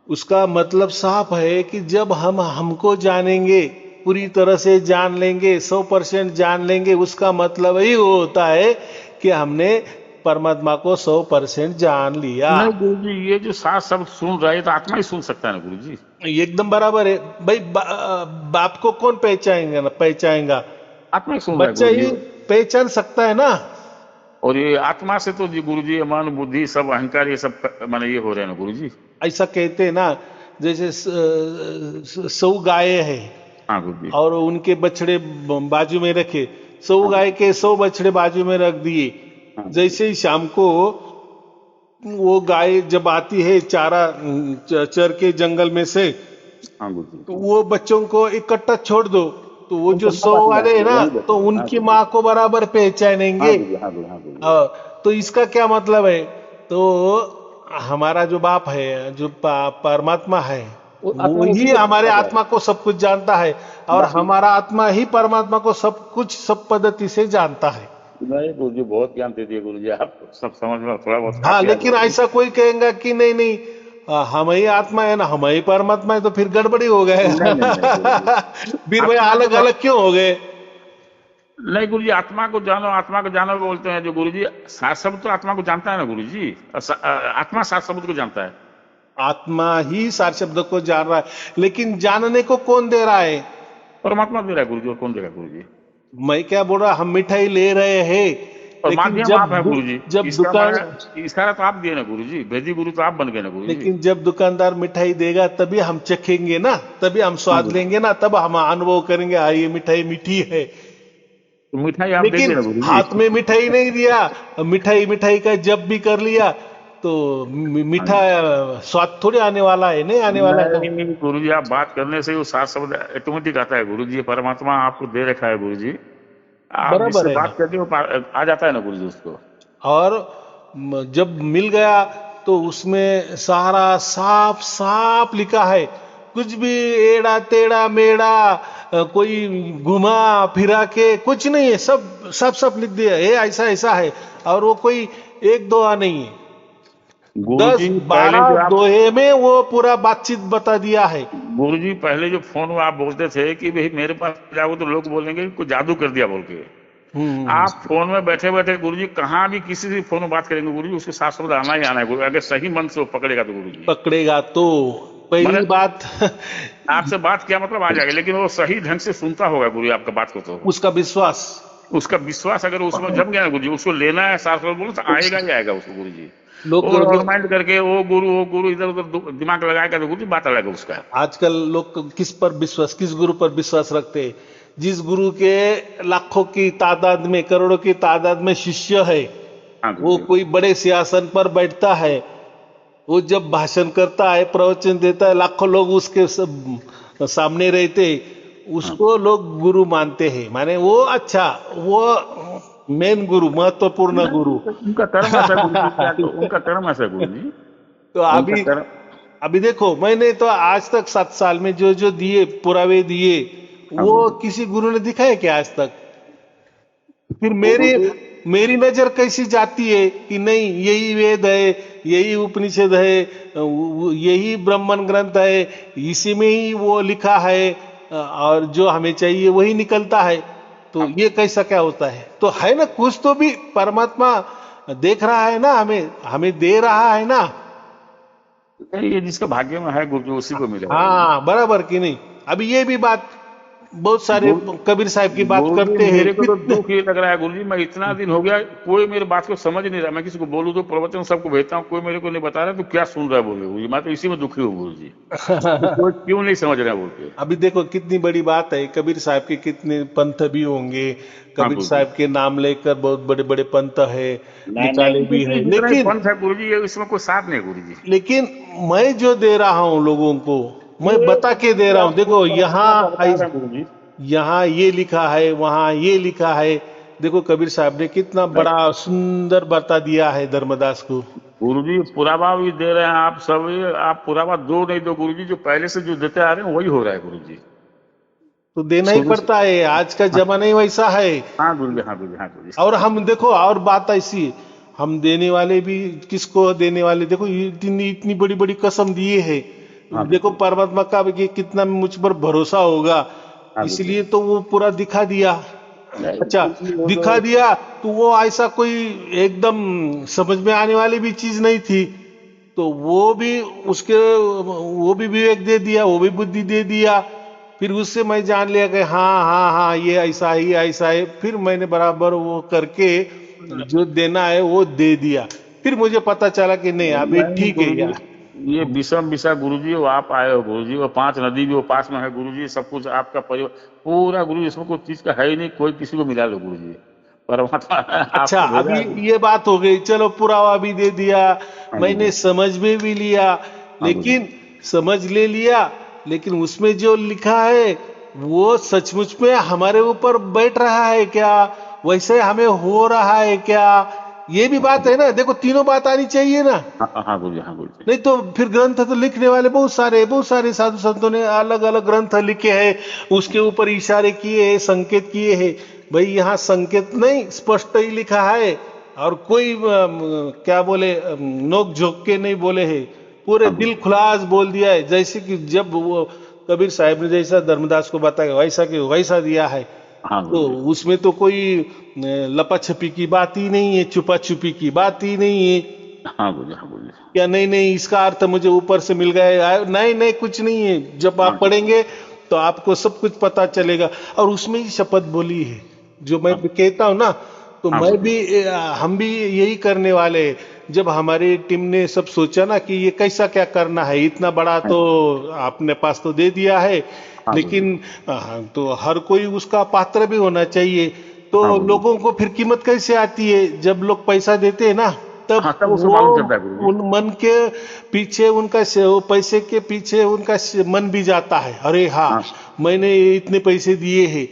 उसका मतलब साफ है कि जब हम हमको जानेंगे, पूरी तरह से जान लेंगे, 100% जान लेंगे, उसका मतलब ही वो होता है कि हमने परमात्मा को 100% जान लिया। नहीं गुरु जी, ये जो सात शब्द सुन रहा है ये तो आत्मा ही सुन सकता है ना गुरु जी। एकदम बराबर है भाई। बाप को कौन पहचानेगा, ना पहचानेगा, आत्मा ही सुन रहा है बच्चा गुरु जी। ही पहचान सकता है ना। और ये आत्मा से तो जी गुरु जी मन बुद्धि सब अहंकार ये सब माने ये हो रहे हैं ना गुरु जी। ऐसा कहते हैं ना, जैसे 100 गाय है हाँ गुरु जी। और उनके बछड़े बाजू में रखे, 100 हाँ गाय के 100 बछड़े बाजू में रख दिए। हाँ गुरु जी। जैसे ही शाम को वो गाय जब आती है चारा चर के जंगल में से, हाँ गुरु जी। तो वो बच्चों को इकट्ठा छोड़ दो, तो वो जो उनको 100 पता चल वाले जाएगा हैं ना, वहीं तो बैठे। हाँ उनकी गुरु जी। माँ को बराबर हाँ पहचानेंगे। गुरु जी। हाँ गुरु। हाँ गुरु जी। तो इसका क्या मतलब है, तो हमारा जो बाप है, जो परमात्मा है, वो आत्मा वो उसी ही को हमारे कर रहा आत्मा को सब कुछ जानता है, और है। हमारा आत्मा ही परमात्मा को सब कुछ सब पद्धति से जानता है। नहीं गुरु जी बहुत ज्ञान दे दिए गुरु जी, आप सब समझ में थोड़ा बहुत आ हाँ, गया लेकिन गुरु जी। ऐसा कोई कहेगा कि नहीं नहीं, हम ही आत्मा है ना, हम ही परमात्मा है, तो फिर गड़बड़ी हो गए। नहीं नहीं नहीं गुरु जी। फिर भाई आत्मा को अलग तो अलग क्यों हो गए। नहीं गुरु जी, आत्मा को जानो बोलते हैं जो गुरु जी, सात शब्द तो आत्मा को जानता है ना गुरु जी, आत्मा सात शब्द को जानता है। आत्मा ही सार शब्द को जान रहा है, लेकिन जानने को कौन दे रहा है। परमात्मा दे रहा है गुरु जी, और कौन देगा गुरु जी। मैं क्या बोल रहा, हम मिठाई ले रहे हैं, और लेकिन माध्यम जब आप है गुरु जी। जब इसका दुकान माने इशारा तो आप दिए ना गुरु जी, भेदी गुरु तो आप बन गए ना गुरु जी। लेकिन जब दुकानदार मिठाई देगा तभी हम चखेंगे ना, तभी हम हाँ स्वाद गुरु, लेंगे ना, तब हम अनुभव करेंगे हाँ ये मिठाई मीठी है। तो मिठाई आप दे लेकिन दिए ना गुरु जी। हाथ में मिठाई नहीं दिया, मिठाई मिठाई का जब भी कर लिया तो हाँ मीठा जी। स्वाद थोड़ी आने वाला है, नहीं आने वाला है ना। नहीं गुरु जी, आप बात करने से वो सात शब्द ऑटोमेटिक आता है गुरु जी। परमात्मा आपको दे रखा है गुरु जी, आप बराबर जिससे है ना। बात करके वो आ जाता है ना गुरु जी उसको। और जब मिल गया तो उसमें सारा साफ साफ लिखा है, कुछ भी एड़ा टेढ़ा मेढ़ा कोई घुमा फिरा के कुछ नहीं है, सब सब सब लिख दिया है ऐसा ऐसा है। और वो कोई एक दोहा नहीं है, गुरु दस जी पहले बारह जो आप दोहे में वो पूरा बातचीत बता दिया है। गुरु जी पहले जो फोन में आप बोलते थे कि भाई मेरे पास जाओ तो लोग बोलेंगे कि कुछ जादू कर दिया बोल के, हम्म। आप फोन में बैठे बैठे गुरु जी कहाँ भी किसी से फोन में बात करेंगे गुरु जी, उसके साथ शब्द आना ही आना है गुरु, अगर सही मन से वो पकड़ेगा तो गुरु जी। पकड़ेगा तो मैंने पहली बात आपसे बात किया मतलब आ जाएगा, लेकिन वो सही ढंग से सुनता होगा गुरु जी आपका बात को, तो उसका विश्वास। उसका विश्वास अगर उसमें जम गया ना गुरु जी, उसको लेना है साथ में बोलो तो आएगा ही आएगा उसको गुरु जी। लोग वो रिमाइंड करके वो गुरु इधर उधर दिमाग लगाएगा तो गुरु जी बात अलग है उसका। आजकल लोग किस पर विश्वास, किस गुरु पर विश्वास रखते हैं? जिस गुरु के लाखों की तादाद में करोड़ों की तादाद में शिष्य है, हाँ गुरु वो जी। कोई बड़े सिंहासन पर बैठता है, वो जब भाषण करता है प्रवचन देता है लाखों लोग उसके सामने रहते, उसको लोग गुरु मानते हैं। माने वो अच्छा, वो मेन गुरु, महत्वपूर्ण गुरु। उनका कर्म ऐसा है गुरु जी, क्या तो उनका कर्म ऐसा है गुरु जी। तो उनका अभी कर्म अभी देखो, मैंने तो आज तक 7 साल में जो जो दिए पुरावे दिए, हाँ वो गुरु जी। किसी गुरु ने दिखाया क्या आज तक? फिर गुरु मेरी जी मेरी नजर कैसी जाती है कि नहीं यही वेद है, यही उपनिषद है, यही ब्राह्मण ग्रंथ है, इसी में ही वो लिखा है, और जो हमें चाहिए वही निकलता है। तो हाँ, ये कैसा क्या होता है? तो है ना, कुछ तो भी परमात्मा देख रहा है ना, हमें हमें दे रहा है ना। ये जिसका भाग्य में है गुरु जी उसी को मिलेगा गुरु जी। हाँ बराबर कि नहीं? अभी ये भी बात बहुत सारे गुरु कबीर साहब की बात गुरु जी करते हैं मेरे को तो कितने। दुख ये लग रहा है गुरु जी, मैं इतना दिन हो गया कोई मेरे बात को समझ नहीं रहा। मैं किसी को बोलूं तो प्रवचन सबको भेजता हूँ, कोई मेरे को नहीं बता रहा तो क्या सुन रहा है बोले गुरु जी। मैं तो इसी में दुखी हूँ गुरु जी, तो कोई क्यों नहीं समझ रहा बोल के। अभी देखो कितनी बड़ी बात है, कबीर साहब के कितने पंथ भी होंगे, हाँ कबीर गुरु जी। साहब के नाम लेकर बहुत बड़े बड़े पंथ है, नहीं निकाले नहीं भी है। जितना ही लेकिन पंथ है गुरु जी, ये इसमें कोई साथ नहीं है गुरु जी। लेकिन मैं जो दे रहा हूं लोगों को, मैं ये बता के दे रहा हूं, देखो परंपरा का बता रहे हैं गुरु जी। यहाँ ये लिखा है, वहां ये लिखा है। देखो कबीर साहब ने कितना बड़ा सुंदर बता दिया है धर्मदास को। गुरु जी पुरावा भी दे रहे हैं आप सब, आप पुरावा दो नहीं दो गुरु जी, जो पहले से जो देते आ रहे हैं वही हो रहा है गुरु जी। तो देना ही शुरू से पड़ता है, आज का जमाना ही वैसा है। हाँ गुरु जी, हाँ गुरु जी, हाँ गुरु जी। और हम देखो, और बात ऐसी है, हम देने वाले भी किसको देने वाले, देखो इतनी इतनी बड़ी बड़ी कसम दिए है। हाँ देखो परमात्मा का भी कितना मुझ पर भरोसा होगा, हाँ इसलिए तो वो पूरा दिखा दिया। नहीं, अच्छा, वो दिखा तो दिया तो वो ऐसा कोई एकदम समझ में आने वाली भी चीज नहीं थी, तो वो भी उसके वो भी विवेक दे दिया, वो भी बुद्धि दे दिया। फिर उससे मैं जान लिया कि हाँ हाँ हाँ ये ऐसा ही ऐसा है। फिर मैंने बराबर वो करके जो देना है वो दे दिया। फिर मुझे पता चला कि नहीं अभी नहीं ठीक है गुरु जी, यार। ये विषम विषा गुरु जी, वो आप आए हो गुरु जी, वो 5 नदी भी वो पास में है गुरु जी, सब कुछ आपका परिवार पूरा गुरु जी, इसमें कोई चीज का है ही नहीं, कोई किसी को मिला लो गुरु जी। परमात्मा अच्छा, आपको भेजा अभी है। ये बात हो गई, चलो पुरावा भी दे दिया, हाँ गुरु मैंने जी, समझ में भी लिया। हाँ गुरु जी। लेकिन समझ ले लिया, लेकिन उसमें जो लिखा है वो सचमुच में हमारे ऊपर बैठ रहा है क्या, वैसे हमें हो रहा है क्या? ये भी बात है ना। देखो तीनों बात आनी चाहिए ना, हाँ हाँ गुरु जी, हाँ गुरु जी। नहीं तो फिर ग्रंथ तो लिखने वाले बहुत सारे साधु संतों ने अलग अलग ग्रंथ लिखे हैं, उसके ऊपर इशारे किए हैं, संकेत किए हैं। भाई यहाँ संकेत नहीं, स्पष्ट ही लिखा है, और कोई क्या बोले नोक झोंक के नहीं बोले हैं, पूरे हाँ गुरु दिल जी, खुलास बोल दिया है। जैसे कि जब वो कबीर साहब ने जैसा धर्मदास को बताया वैसा कि वैसा दिया है। हाँ तो गुरु जी, उसमें तो कोई लपा छपी की बात ही नहीं है, छुपा छुपी की बात ही नहीं है। हाँ गुरु जी, हाँ गुरु जी। क्या नहीं नहीं इसका अर्थ मुझे ऊपर से मिल गया है, नहीं नहीं कुछ नहीं है। जब आप हाँ पढ़ेंगे तो आपको सब कुछ पता चलेगा। और उसमें ही शपथ बोली है, जो मैं हाँ कहता हूं ना, तो हाँ मैं गुरु जी। भी हम भी यही करने वाले हैं। जब हमारी टीम ने सब सोचा ना कि ये कैसा क्या करना है, इतना बड़ा हाँ तो आपने पास तो दे दिया है, हाँ गुरु जी। लेकिन तो हर कोई उसका पात्र भी होना चाहिए। तो हाँ गुरु जी। लोगों को फिर कीमत कैसे आती है, जब लोग पैसा देते हैं ना, तब हाँ, तब उसको वो मालूम चलता है गुरु जी। उन मन के पीछे उनका वो पैसे के पीछे उनका मन भी जाता है। अरे हाँ, हाँ मैंने इतने पैसे दिए हैं,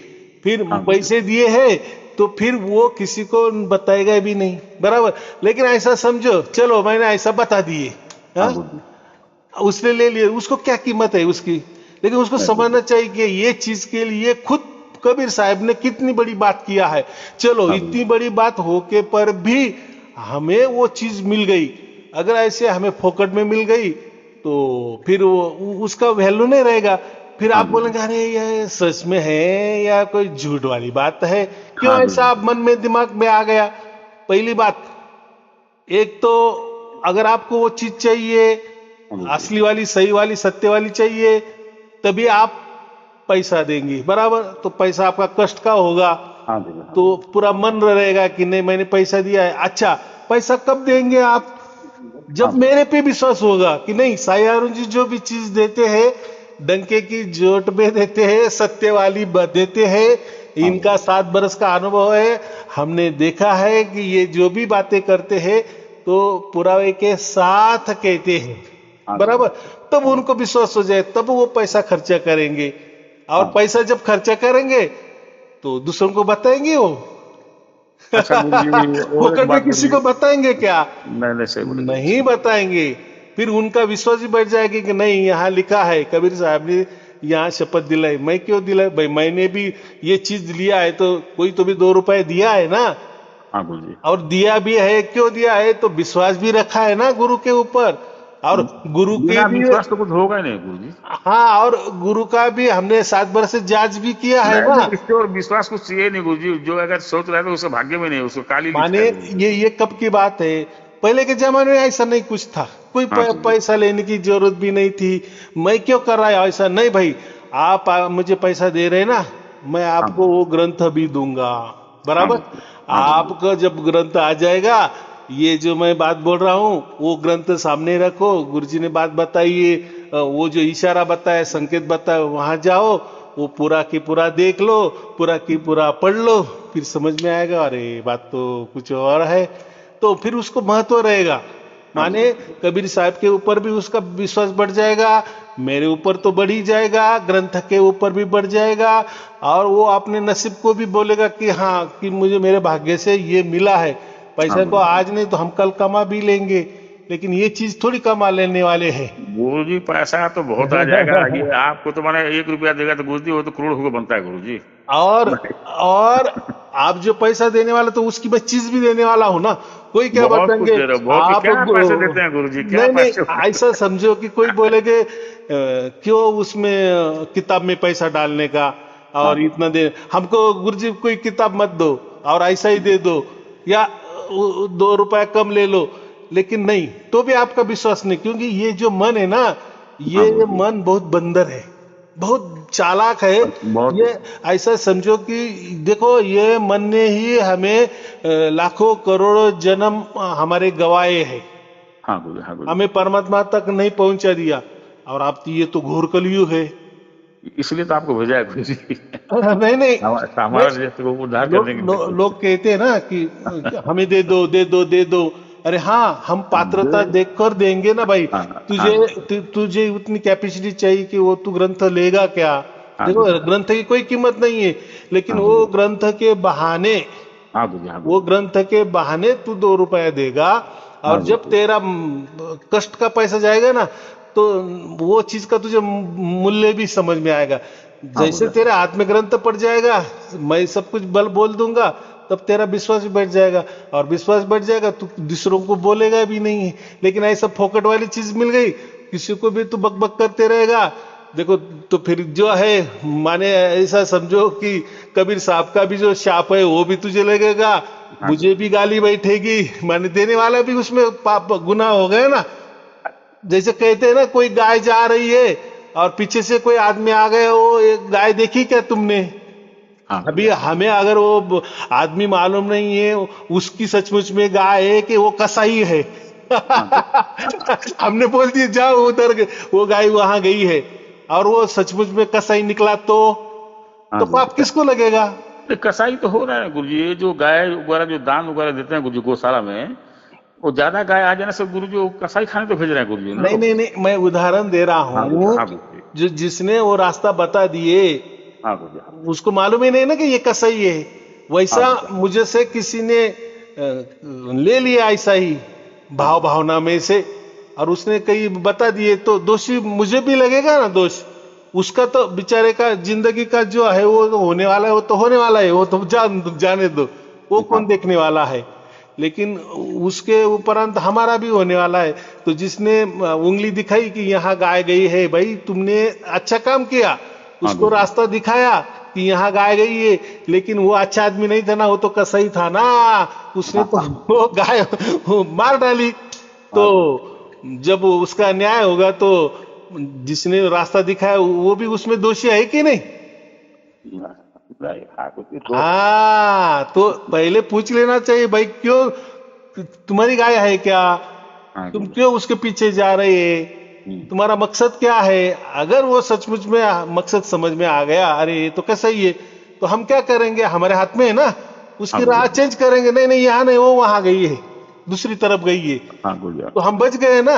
फिर हाँ गुरु जी। पैसे दिए हैं, तो फिर वो किसी को बताएगा भी नहीं, बराबर। लेकिन ऐसा समझो, चलो मैंने ऐसा बता दिए, हाँ हाँ, गुरु जी। उसने ले लिए, उसको क्या कीमत है उसकी। लेकिन उसको नहीं गुरु समझना जी। चाहिए कि ये चीज के लिए खुद कबीर साहब ने कितनी बड़ी बात किया है। चलो हाँ गुरु इतनी जी। बड़ी बात होके पर भी हमें वो चीज मिल गई। अगर ऐसे हमें फोकट में मिल गई तो फिर वो उसका वैल्यू नहीं रहेगा। फिर हाँ आप गुरु जी। बोलेंगे अरे ये सच में है या कोई झूठ वाली बात है। क्यों हाँ गुरु ऐसा जी। आप मन में दिमाग में आ गया। पहली बात, एक तो अगर आपको वो चीज चाहिए, हाँ गुरु जी। असली वाली, सही वाली, सत्य वाली चाहिए, तभी आप पैसा देंगी, बराबर। तो पैसा आपका कष्ट का होगा, हाँ गुरु जी। हाँ तो गुरु जी। पूरा मन रहेगा कि नहीं मैंने पैसा दिया है। अच्छा, पैसा कब देंगे आप, हाँ जब गुरु मेरे पे विश्वास होगा कि नहीं साईं अरुण जी जो भी चीज देते हैं डंके की चोट पे देते हैं, सत्य वाली देते हैं। हाँ गुरु इनका जी। 7 बरस का अनुभव है, हमने देखा है कि ये जो भी बातें करते हैं तो पुरावे के साथ कहते हैं, हाँ गुरु बराबर। जी। तब उनको विश्वास हो जाए, तब वो पैसा खर्चा करेंगे। और हाँ। पैसा जब खर्चा करेंगे तो दूसरों को बताएंगे वो। अच्छा गुरु जी, और एक फोकट में बात गुरु किसी जी। को बताएंगे क्या? नहीं नहीं, सही बोले गुरु जी, नहीं सही बोले। बताएंगे। फिर उनका विश्वास भी बढ़ जाएगा कि नहीं, यहाँ लिखा है, कबीर साहब ने यहाँ शपथ दिलाई। मैं क्यों दिलाई भाई, मैंने भी ये चीज लिया है तो कोई तो भी 2 रुपए दिया है ना। हाँ गुरु जी। और दिया भी है, क्यों दिया है, तो विश्वास भी रखा है ना गुरु के ऊपर। और गुरु के बिना भी, विश्वास तो कुछ होगा ही नहीं गुरु जी। हाँ, और गुरु का भी हमने 7 बरस से जांच भी किया है नहीं ना। नहीं, इससे और विश्वास कुछ चाहिए नहीं गुरु जी। जो अगर सोच रहा है तो उसके भाग्य में नहीं, उसको काली लिखता माने है गुरु जी। ये कब की बात है, पहले के जमाने में ऐसा नहीं कुछ था। कोई हाँ गुरु जी। पैसा लेने की जरूरत भी नहीं थी। मैं क्यों कर रहा है ऐसा, नहीं भाई, आप मुझे पैसा दे रहे हैं ना, मैं हाँ आपको गुरु जी। वो ग्रंथ भी दूंगा, हाँ बराबर। गुरु जी। हाँ गुरु जी। आपका जब ग्रंथ आ जाएगा, ये जो मैं बात बोल रहा हूँ वो ग्रंथ सामने रखो, गुरुजी ने बात बताई है, वो जो इशारा बताया, संकेत बताया, वहां जाओ, वो पूरा की पूरा देख लो, पूरा की पूरा पढ़ लो, फिर समझ में आएगा अरे बात तो कुछ और है। तो फिर उसको महत्व रहेगा। हाँ गुरु माने जी। कबीर साहब के ऊपर भी उसका विश्वास बढ़ जाएगा, मेरे ऊपर तो बढ़ ही जाएगा, ग्रंथ के ऊपर भी बढ़ जाएगा। और वो अपने नसीब को भी बोलेगा कि हाँ, कि मुझे मेरे भाग्य से ये मिला है। हाँ पैसा तो गुरु जी। आज नहीं तो हम कल कमा भी लेंगे, लेकिन ये चीज थोड़ी कमा लेने वाले हैं। गुरु जी, पैसा तो बहुत आ जाएगा। ये आपको तो माने 1 रुपया देगा तो गुरु जी वो तो करोड़ होकर बनता है गुरु जी। और नहीं, और आप जो पैसा देने वाला, तो उसकी मैं चीज भी देने वाला हूं ना। कोई क्या बहुत कुछ बताएंगे दे रहे हो, बहुत आप क्या पैसे देते हैं गुरु जी, क्या नहीं नहीं, पैसे। ऐसा समझो कि कोई बोलेगे क्यों उसमें किताब में पैसा डालने का, हाँ और गुरु इतना दे हमको गुरुजी, कोई किताब मत दो और ऐसा ही दे दो, या 2 रुपए कम ले लो। लेकिन नहीं, तो भी आपका विश्वास नहीं, क्योंकि ये जो मन है ना, हाँ ये गुरु जी। मन बहुत बंदर है, बहुत चालाक है। बहुत। ये ऐसा समझो कि देखो, ये मन ने ही हमें लाखों करोड़ों जन्म हमारे गवाए हैं, हाँ गुरु जी। हाँ गुरु हमें परमात्मा तक नहीं पहुंचा दिया। और आप, ये तो घोर कलयुग है। जी। इसलिए तो आपको भेजा है गुरु जी। नहीं नहीं, हमारा जैसे को उद्धार करने के लिए। लोग कहते हैं ना कि हमें दे दो दे दो दे दो। अरे हाँ, हम पात्रता दे। देखकर देंगे ना भाई। हाँ हाँ तुझे गुरु जी। तुझे उतनी कैपेसिटी चाहिए कि वो तू ग्रंथ लेगा क्या। हाँ देखो, गुरु जी। ग्रंथ की कोई कीमत नहीं है, लेकिन हाँ वो गुरु जी। ग्रंथ के बहाने, हाँ गुरु जी। हाँ गुरु वो जी। ग्रंथ के बहाने तू 2 रुपए देगा। हाँ और गुरु जब जी। तेरा कष्ट का पैसा जाएगा ना, तो वो चीज का तुझे मूल्य भी समझ में आएगा। हाँ गुरु जैसे जी। तेरे हाथ में ग्रंथ पड़ जाएगा, मैं सब कुछ बल बोल दूंगा, तब तेरा विश्वास भी बढ़ जाएगा। और विश्वास बढ़ जाएगा तो दूसरों को बोलेगा भी नहीं। लेकिन ऐसा फोकट वाली चीज मिल गई, किसी को भी तू बक करते रहेगा, देखो, तो फिर जो है, माने ऐसा समझो कि कबीर साहब का भी जो शाप है वो भी तुझे लगेगा, हाँ मुझे गुरु भी गाली बैठेगी, माने देने वाला भी उसमें पाप गुनाह हो गया ना। जैसे कहते हैं ना, कोई गाय जा रही है और पीछे से कोई आदमी आ गए, वो एक गाय देखी क्या तुमने? हाँ अभी गुरुजी, हमें अगर वो आदमी मालूम नहीं है उसकी सचमुच में गाय है कि वो कसाई है। हाँ गुरु, हमने बोल दिया जाओ उधर, वो गाय वहां गई है और वो सचमुच में कसाई निकला हाँ तो गुरुजी। पाप किसको लगेगा? ये कसाई तो हो रहा है गुरुजी, ये जो गाय वगैरह जो दान वगैरह देते हैं गुरुजी गौशाला में, वो ज्यादा गाय आ जाने से गुरुजी वो कसाई खाने तो भेज रहे हैं गुरुजी ना नहीं लोग। नहीं नहीं, मैं उदाहरण दे रहा हाँ गुरुजी, हूँ। हाँ गुरुजी, जो जिसने वो रास्ता बता दिए हाँ गुरुजी, हाँ उसको मालूम ही नहीं ना कि ये कसाई है। हाँ वैसा गुरुजी, मुझे से किसी ने ले लिया ऐसा ही हाँ भाव गुरुजी, भावना में से, और उसने कई बता दिए तो दोषी मुझे भी लगेगा ना दोष। उसका तो बेचारे का जिंदगी का जो है वो तो होने वाला है, वो तो होने वाला है, वो तो जाने दो, वो हाँ कौन देखने वाला है। लेकिन उसके उपरांत हमारा भी होने वाला है। तो जिसने उंगली दिखाई कि यहाँ गाय गई है, भाई तुमने अच्छा काम किया, हाँ उसको गुरुजी, रास्ता दिखाया कि यहाँ गाय गई है, लेकिन वो अच्छा आदमी नहीं था ना, वो तो कसाई था ना, उसने हाँ तो वो गाय मार डाली। तो हाँ गुरुजी, जब उसका न्याय होगा तो जिसने रास्ता दिखाया वो भी उसमें दोषी है कि नहीं? नहीं, हाँ गुरुजी, दो, हाँ, तो पहले पूछ लेना चाहिए भाई, क्यों तुम्हारी गाय है क्या? हाँ तुम गुरुजी, क्यों उसके पीछे जा रहे हैं? हम्म, तुम्हारा मकसद क्या है? अगर वो सचमुच में मकसद समझ में आ गया, अरे ये तो कैसा ही है, तो हम क्या करेंगे? हमारे हाथ में है ना, हाँ उसकी राह गुरुजी, चेंज करेंगे। नहीं नहीं, यहाँ नहीं, वो वहां गई है, दूसरी तरफ गई है, हाँ गुरुजी, तो हम बच गए ना।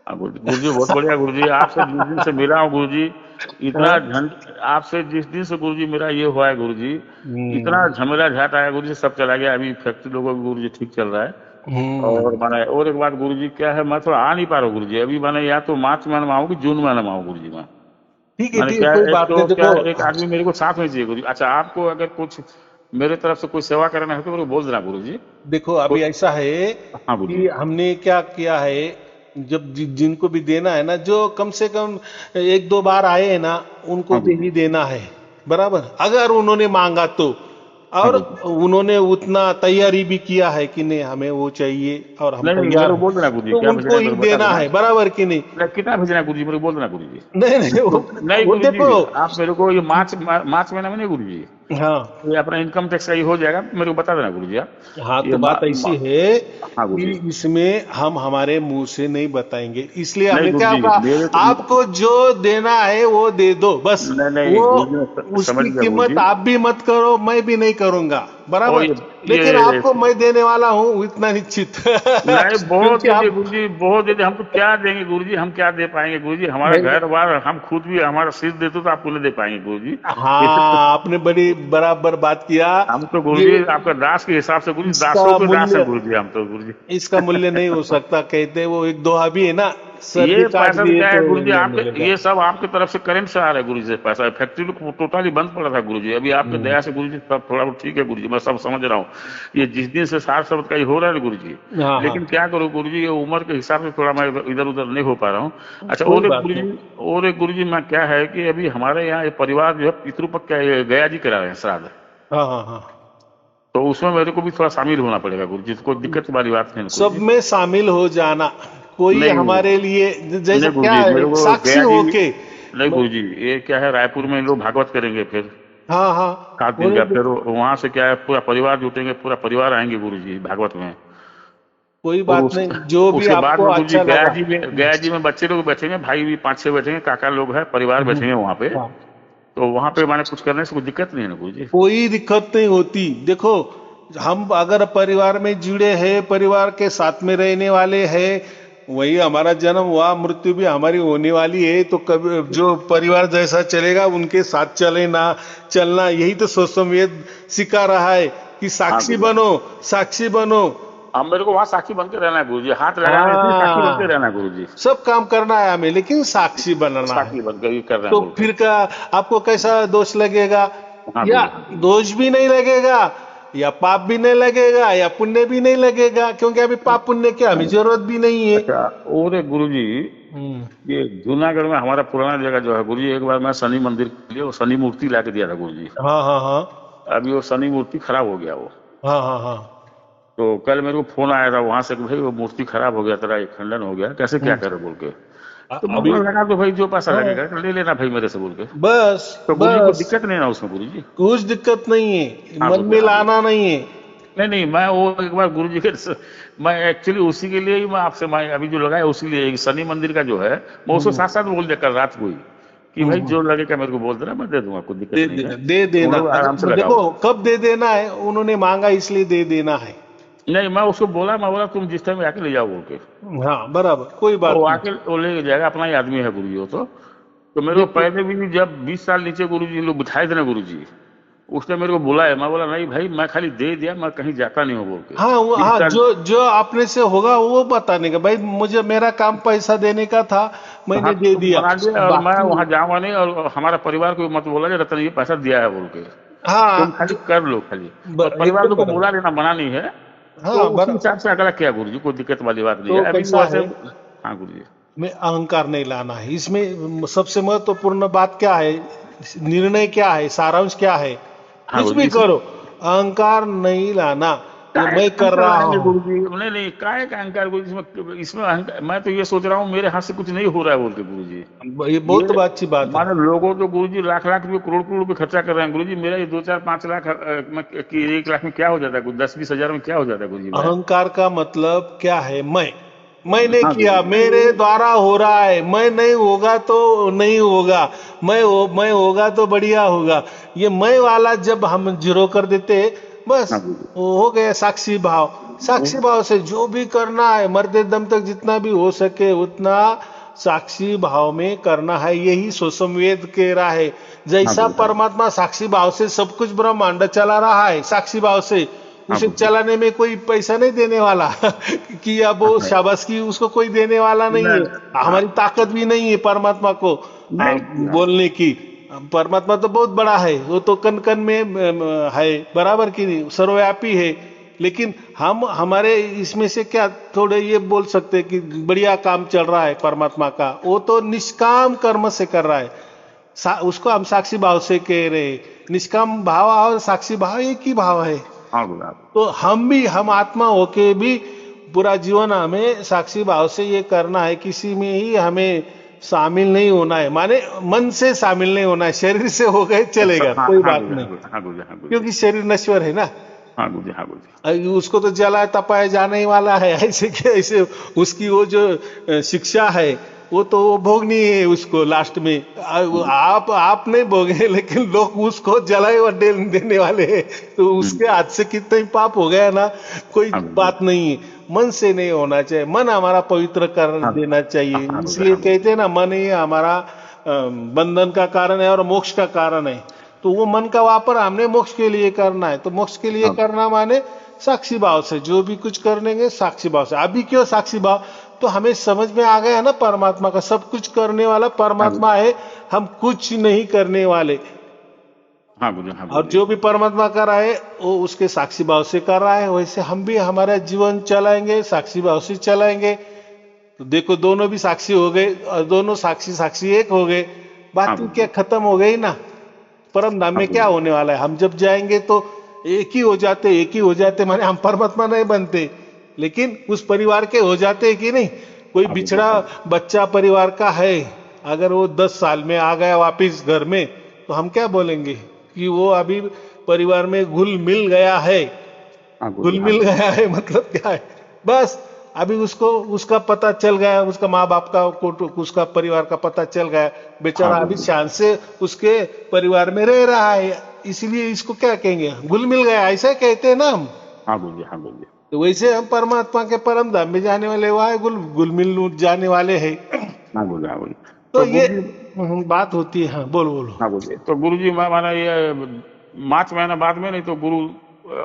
हाँ गुरुजी, गुरुजी बहुत बढ़िया गुरुजी, आपसे जिस दिन से मिला हूँ गुरुजी, इतना हाँ? झंड आपसे जिस दिन से गुरुजी मेरा ये हुआ है गुरुजी, इतना हम्म। झमेला झाट आया गुरुजी, सब चला गया। अभी फैक्ट्री लोगों की गुरुजी ठीक चल रहा है। और हम्म। माने और एक बात गुरुजी क्या है, मैं थोड़ा आ नहीं पा रहा हूँ गुरुजी अभी, माने या तो मार्च महीने में आऊँ कि जून महीने में आऊँ गुरुजी मैं। ठीक है माने ठीक है, क्या कोई है, एक बात नहीं, तो क्या देखो। है, एक आदमी मेरे को साथ में चाहिए गुरुजी। अच्छा, आपको अगर कुछ मेरे तरफ से कोई सेवा करना है तो मेरे को बोल देना गुरुजी। देखो कोई, अभी ऐसा है हाँ गुरुजी, कि हमने क्या किया है, जब जिनको भी देना है ना, जो कम से कम एक दो बार आए हैं ना, उनको हाँ दे गुरुजी, ही देना है, बराबर, अगर उन्होंने मांगा तो। हाँ और गुरुजी, उन्होंने उतना तैयारी भी किया है कि नहीं हमें वो चाहिए और हम नहीं नहीं, मेरे तैयार को हैं, बोल देना गुरुजी, तो क्या भेजना उनको है ही मेरे को बता देना देना। है, बराबर कि नहीं? नहीं, कितना भेजना है गुरुजी, मेरे को बोल देना गुरुजी। नहीं नहीं, नहीं वो गुरुजी, देखो। आप मेरे को ये मार्च महीने में नहीं गुरुजी, हाँ ये अपना इनकम टैक्स का ये हो जाएगा, मेरे को बता देना गुरुजी आप। हाँ, ये तो बात ऐसी है हाँ कि गुरुजी, इसमें हम हमारे मुंह से नहीं बताएंगे, इसलिए नहीं हमने क्या गुरुजी, मेरे कहा, आपको जो देना है वो दे दो बस। नहीं नहीं वो गुरुजी, मैं समझ उसकी गया कीमत गुरुजी। आप भी मत करो, मैं भी नहीं करूंगा, और बराबर। लेकिन ये आपको मैं देने वाला हूं इतना निश्चित। नहीं, बहुत क्योंकि दे दिए आप, गुरुजी, बहुत दे दिए, हम तो क्या देंगे गुरुजी, हम क्या दे पाएंगे गुरुजी, हमारा नहीं, घर बार हम खुद भी हमारा सिर देते तो आपको नहीं दे पाएंगे गुरुजी। इसे तो हाँ, आपने बड़ी बराबर बात किया। हम तो ये गुरुजी आपका दास के हिसाब से गुरुजी, दासों इसका के दास है मूल्य, गुरुजी, हम तो गुरुजी। इसका मूल्य नहीं हो सकता, कहते वो एक दोहा भी है ना, सर भी ये काट पैसा तो दिए क्या है तो गुरुजी, न आपके मिलेगा। ये सब आपके तरफ से करंट से आ रहा है गुरुजी से पैसा, फैक्ट्री लोग टोटली बंद पड़ा था गुरुजी, अभी आपके हम्म। दया से गुरुजी सब थोड़ा बहुत ठीक है गुरुजी, मैं सब समझ रहा हूँ। ये जिस दिन से साठ शब्द का ये हो रहा है ना गुरुजी, हाँ हाँ, लेकिन क्या करूँ गुरुजी, ये उम्र के हिसाब से थोड़ा मैं इधर उधर नहीं हो पा रहा हूँ। अच्छा, कोई और एक बात नहीं। गुरुजी, और एक गुरुजी मैं क्या है कि अभी हमारे यहाँ ये परिवार जो है पितृपक्ष का ये गया जी करा रहे हैं श्राद्ध, हाँ हाँ हाँ, तो उसमें मेरे को भी थोड़ा शामिल होना पड़ेगा गुरुजी, कोई दिक्कत वाली बात नहीं है सब गुरुजी। में शामिल हो जाना, कोई नहीं हमारे लिए जैसे नहीं क्या गुरुजी, है, मेरे को साक्षी गया जी, होके। नहीं गुरुजी, ये क्या है, रायपुर में इन लोग भागवत करेंगे फिर हाँ हाँ, 7 दिन होने का, दो, फिर वहां से क्या है पूरा परिवार जुटेंगे, पूरा परिवार आएंगे गुरुजी भागवत में। कोई और बात नहीं, जो भी उसके बाद आपको में गुरुजी अच्छा लगा। गया जी में बच्चे लोग बैठेंगे, भाई भी 5-6 बैठेंगे, काका लोग हैं, परिवार हम्म, बैठेंगे वहां पे। हाँ, तो वहां पे माने कुछ करने से कोई दिक्कत नहीं है ना गुरुजी। कोई दिक्कत नहीं होती। देखो, हम अगर परिवार में जुड़े हैं, परिवार के साथ में रहने वाले हैं, वही हमारा जन्म हुआ, मृत्यु भी हमारी होने वाली है, तो कभी जो परिवार जैसा चलेगा उनके साथ चले ना, चलना, यही तो सोशमवेद सिखा रहा है कि हाँ साक्षी गुरुजी, बनो, साक्षी बनो। अब मेरे को वहां साक्षी बन के रहना है गुरुजी, हाथ लगाना है इसलिए साक्षी बन के हाँ, रहना है गुरुजी, सब काम करना है हमें, लेकिन साक्षी बनना है। साक्षी बन के ये कर रहे हैं तो बोल के। फिर का आपको कैसा दोष लगेगा? हाँ या गुरुजी, हाँ गुरुजी, दोष भी नहीं लगेगा, या पाप भी नहीं लगेगा, या पुण्य भी नहीं लगेगा, क्योंकि अभी पाप पुण्य की हमें जरूरत भी नहीं है। अच्छा, और एक गुरुजी, हम्म। ये जूनागढ़ में हमारा पुराना जगह जो है गुरुजी, एक बार मैं शनि मंदिर के लिए वो शनि मूर्ति ला के दिया था गुरुजी, हाँ हाँ हाँ अभी वो शनि मूर्ति खराब हो गया वो। हाँ हाँ हाँ। तो कल मेरे को फोन आया था वहां से कि भाई वो मूर्ति खराब हो गया, तेरा ये खंडन हो गया, कैसे क्या हम्म। करे बोल के। तो मैं अभी बोला लगा तो भाई जो पैसा हाँ, लगेगा ले लेना भाई मेरे से बोल के। बस तो गुरु जी को बस, दिक्कत नहीं ना उसमें गुरु जी। कुछ दिक्कत नहीं है, हाँ मन गुरु जी, में हाँ गुरु लाना जी। नहीं है। नहीं नहीं, मैं वो एक बार गुरु जी के मैं एक्चुअली उसी के लिए ही मैं आपसे, मैं अभी जो लगाया उसी लिए, एक शनि मंदिर का जो है, मैं उसको हम्म साथ साथ बोल दिया कल रात को ही कि भाई हम्म। जो लगेगा मेरे को बोल देना, मैं दे दूंगा, कोई दिक्कत दे नहीं है, देना, दे तुम देना, लोग आराम से अगर लगाओ। देखो कब दे देना है, उन्होंने मांगा इसलिए दे देना है। नहीं, मैं उसको बोला, मैं बोला तुम जिस टाइम आके ले जाओ बोल के। हाँ बराबर, कोई और बात वो नहीं। आके वो लेके जाएगा, अपना ही आदमी है गुरु जी वो तो मेरे को देखो, पहले भी जब 20 साल नीचे गुरु जी लोग बिठाए थे ना गुरु जी, उसने मेरे को बुलाया, मैं बोला नहीं भाई मैं खाली दे दिया, मैं कहीं जाता नहीं हूँ बोल के। हाँ बीस हाँ, साल जो जो अपने से होगा वो बताने का, भाई मुझे मेरा काम पैसा देने का था, हाँ मैंने तो दे तुम दिया। बना दिया, और मैं बाकी वहां जाऊंगा नहीं, और हमारा परिवार को मत बोला कि रतन ये पैसा दिया है बोल के। तुम हाँ खाली कर लो खाली, और परिवार एकदम को बराबर। बुला लेना, मना नहीं है। तो हाँ उसी बराबर। हिसाब से अगला किया गुरु जी, कोई दिक्कत वाली बात नहीं तो है अभी वो कैसा ऐसे। है, हाँ गुरु जी। में अहंकार नहीं लाना है, इसमें सबसे महत्वपूर्ण बात क्या है, निर्णय क्या है, सारांश क्या है, हाँ कुछ गुरु जी, भी इसमें करो, अहंकार नहीं लाना। ये काहे मैं का कर अहंकार रहा लाएंगे हूं। गुरु जी? नहीं नहीं, काहे का अहंकार गुरु जी? इसमें इसमें मैं तो ये सोच रहा हूँ मेरे हाथ से कुछ नहीं हो रहा है बोल के गुरु जी। ये बहुत ये अच्छी बात है। माने लोगों तो गुरु जी लाख लाख रुपए, करोड़ करोड़ रुपए खर्चा कर रहे हैं गुरु जी, मेरा ये 2 4 5 लाख कि 1 लाख में क्या हो जाता है, कुछ 10 20 हजार में क्या हो जाता है गुरु जी मेरा। अहंकार का मतलब क्या है, मैंने हाँ गुरु किया, जी। मेरे द्वारा हो रहा है, मैं नहीं होगा तो नहीं होगा, मैं होगा तो बढ़िया होगा। ये मैं वाला जब हम जीरो कर देते, बस हाँ गुरु जी। वो हो गया साक्षी भाव। साक्षी भाव से जो भी करना है, मरते दम तक जितना भी हो सके उतना साक्षी भाव में करना है, यही सोसमवेद कह रहा है। हाँ जैसा गुरु जी। परमात्मा साक्षी भाव से सब कुछ ब्रह्मांड चला रहा है, साक्षी भाव से हाँ उसे गुरु जी। चलाने में कोई पैसा नहीं देने वाला कि अब वो हाँ शाबाशी उसको कोई देने वाला नहीं है। नहीं, हाँ हमारी ताकत भी नहीं है परमात्मा को नहीं, हाँ बोलने की। परमात्मा तो बहुत बड़ा है, वो तो कन कन में है, बराबर की नहीं, सर्वव्यापी है। लेकिन हम हमारे इसमें से क्या थोड़े ये बोल सकते हैं कि बढ़िया काम चल रहा है परमात्मा का, वो तो निष्काम कर्म से कर रहा है। उसको हम साक्षी भाव से कह रहे हैं। निष्काम भाव और साक्षी भाव एक ही भाव है। हाँ गुरु जी। तो हम आत्मा होके भी पूरा जीवन हमें साक्षी भाव से ये करना है, किसी में ही हमें शामिल नहीं होना है, माने मन से शामिल नहीं होना है। शरीर से हो गए चलेगा, हाँ कोई हाँ बात गुरु जी, नहीं, हाँ गुरु जी, हाँ गुरु जी, हाँ गुरु जी। क्योंकि शरीर नश्वर है ना। हाँ गुरु जी, हाँ गुरु जी। उसको तो जलाया तपाया जाने ही वाला है, ऐसे क्या ऐसे उसकी वो जो शिक्षा है वो तो वो भोगनी है उसको लास्ट में। आप नहीं भोगे, लेकिन लोग उसको जलाए और देने वाले हैं, तो उसके हाथ से कितना ही पाप हो गया ना, कोई हाँ गुरु बात जी। नहीं है। मन से नहीं होना चाहिए, मन हमारा पवित्र कर हाँ देना चाहिए। हाँ गुरु जी, इसलिए हाँ गुरु जी। कहते हैं ना, मन ही हमारा बंधन का कारण है और मोक्ष का कारण है। तो वो मन का वापर हमने मोक्ष के लिए करना है, तो मोक्ष के लिए हाँ करना माने साक्षी भाव से जो भी कुछ करनेंगे साक्षी भाव से। अभी क्यों साक्षी भाव, तो हमें समझ में आ गया है ना, परमात्मा का सब कुछ करने वाला हाँ गुरु परमात्मा है, हम कुछ नहीं करने वाले। हाँ गुरु जी, हाँ और गुरु जी। जो भी परमात्मा कर रहा है वो उसके साक्षी भाव से कर रहा है, वैसे हम भी हमारा जीवन चलाएंगे साक्षी भाव से चलाएंगे। तो देखो दोनों भी साक्षी हो गए और दोनों साक्षी साक्षी एक हो गए, हाँ बात ही गुरु क्या जी, खत्म हो गई ना। परम धाम हाँ में गुरु क्या जी, होने वाला है, हम जब जाएंगे तो एक ही हो जाते, एक ही हो जाते, माने हम परमात्मा नहीं बनते, लेकिन उस परिवार के हो जाते हैं कि नहीं। कोई हाँ गुरु जी, बिछड़ा हाँ बच्चा परिवार का है, अगर वो 10 साल में आ गया वापिस घर में, तो हम क्या बोलेंगे कि वो अभी परिवार में घुल मिल गया है। हाँ गुरु जी, घुल हाँ मिल गुरु जी। गया है मतलब क्या है, बस अभी उसको उसका पता चल गया, उसका माँ बाप का को उसका परिवार का पता चल गया, बेचारा हाँ गुरु अभी जी, शान से उसके परिवार में रह रहा है। इसलिए इसको क्या कहेंगे, घुल मिल गया, ऐसा कहते हैं ना हम। हाँ गुरु जी, हाँ गुरु जी। तो वैसे हम परमात्मा के परम धाम में जाने वाले वहां घुल मिल जाने वाले हैं। हाँ गुरु जी, हाँ गुरु जी। तो तो ये गुरु जी, बात होती है। हाँ बोलो बोलो। हाँ गुरु जी, तो गुरु जी मैं माना ये मार्च महीना बाद में, नहीं तो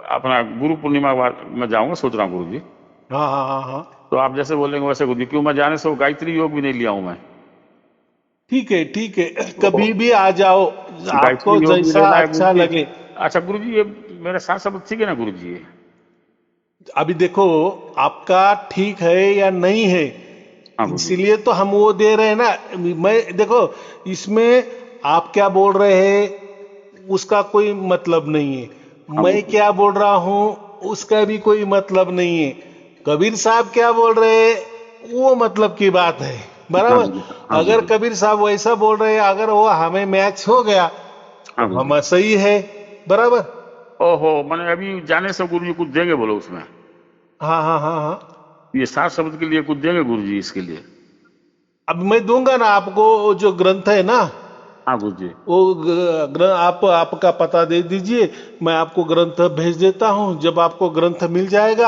अपना गुरु पूर्णिमा के बाद मैं जाऊंगा, सोच रहा हूँ गुरु जी। हाँ हाँ हाँ हाँ, तो आप जैसे बोलेंगे वैसे गुरु जी, क्यों मैं जाने से वो गायत्री योग भी नहीं लिया हूं मैं। ठीक है ठीक है, तो कभी भी आ जाओ, आपको गायत्री योग भी जैसा लेना है गुरु अच्छा जी। लगे। अच्छा गुरु जी, ये मेरे साथ सब ठीक है ना गुरु जी? अभी देखो आपका ठीक है या नहीं है, हाँ गुरु जी। इसीलिए तो हम वो दे रहे हैं ना। मैं देखो इसमें आप क्या बोल रहे हैं उसका कोई मतलब नहीं है, हाँ मैं गुरु जी। क्या बोल रहा हूं उसका भी कोई मतलब नहीं है, कबीर साहब क्या बोल रहे हैं वो मतलब की बात है। बराबर। गुरुजी, हाँ अगर गुरुजी, कबीर साहब वैसा बोल रहे हैं, अगर वो हमें मैच हो गया हाँ तो गुरुजी। हम सही है, बराबर। ओहो, मैंने अभी जाने से गुरुजी कुछ देंगे बोलो उसमें? हाँ हाँ हाँ हाँ। ये 7 शब्द के लिए कुछ देंगे गुरुजी इसके लिए? अब मैं दूंगा ना आपको, वो जो ग्रंथ है ना, हाँ गुरुजी, वो आप आपका पता दे दीजिए, मैं आपको ग्रंथ भेज देता हूँ। जब आपको ग्रंथ मिल जाएगा,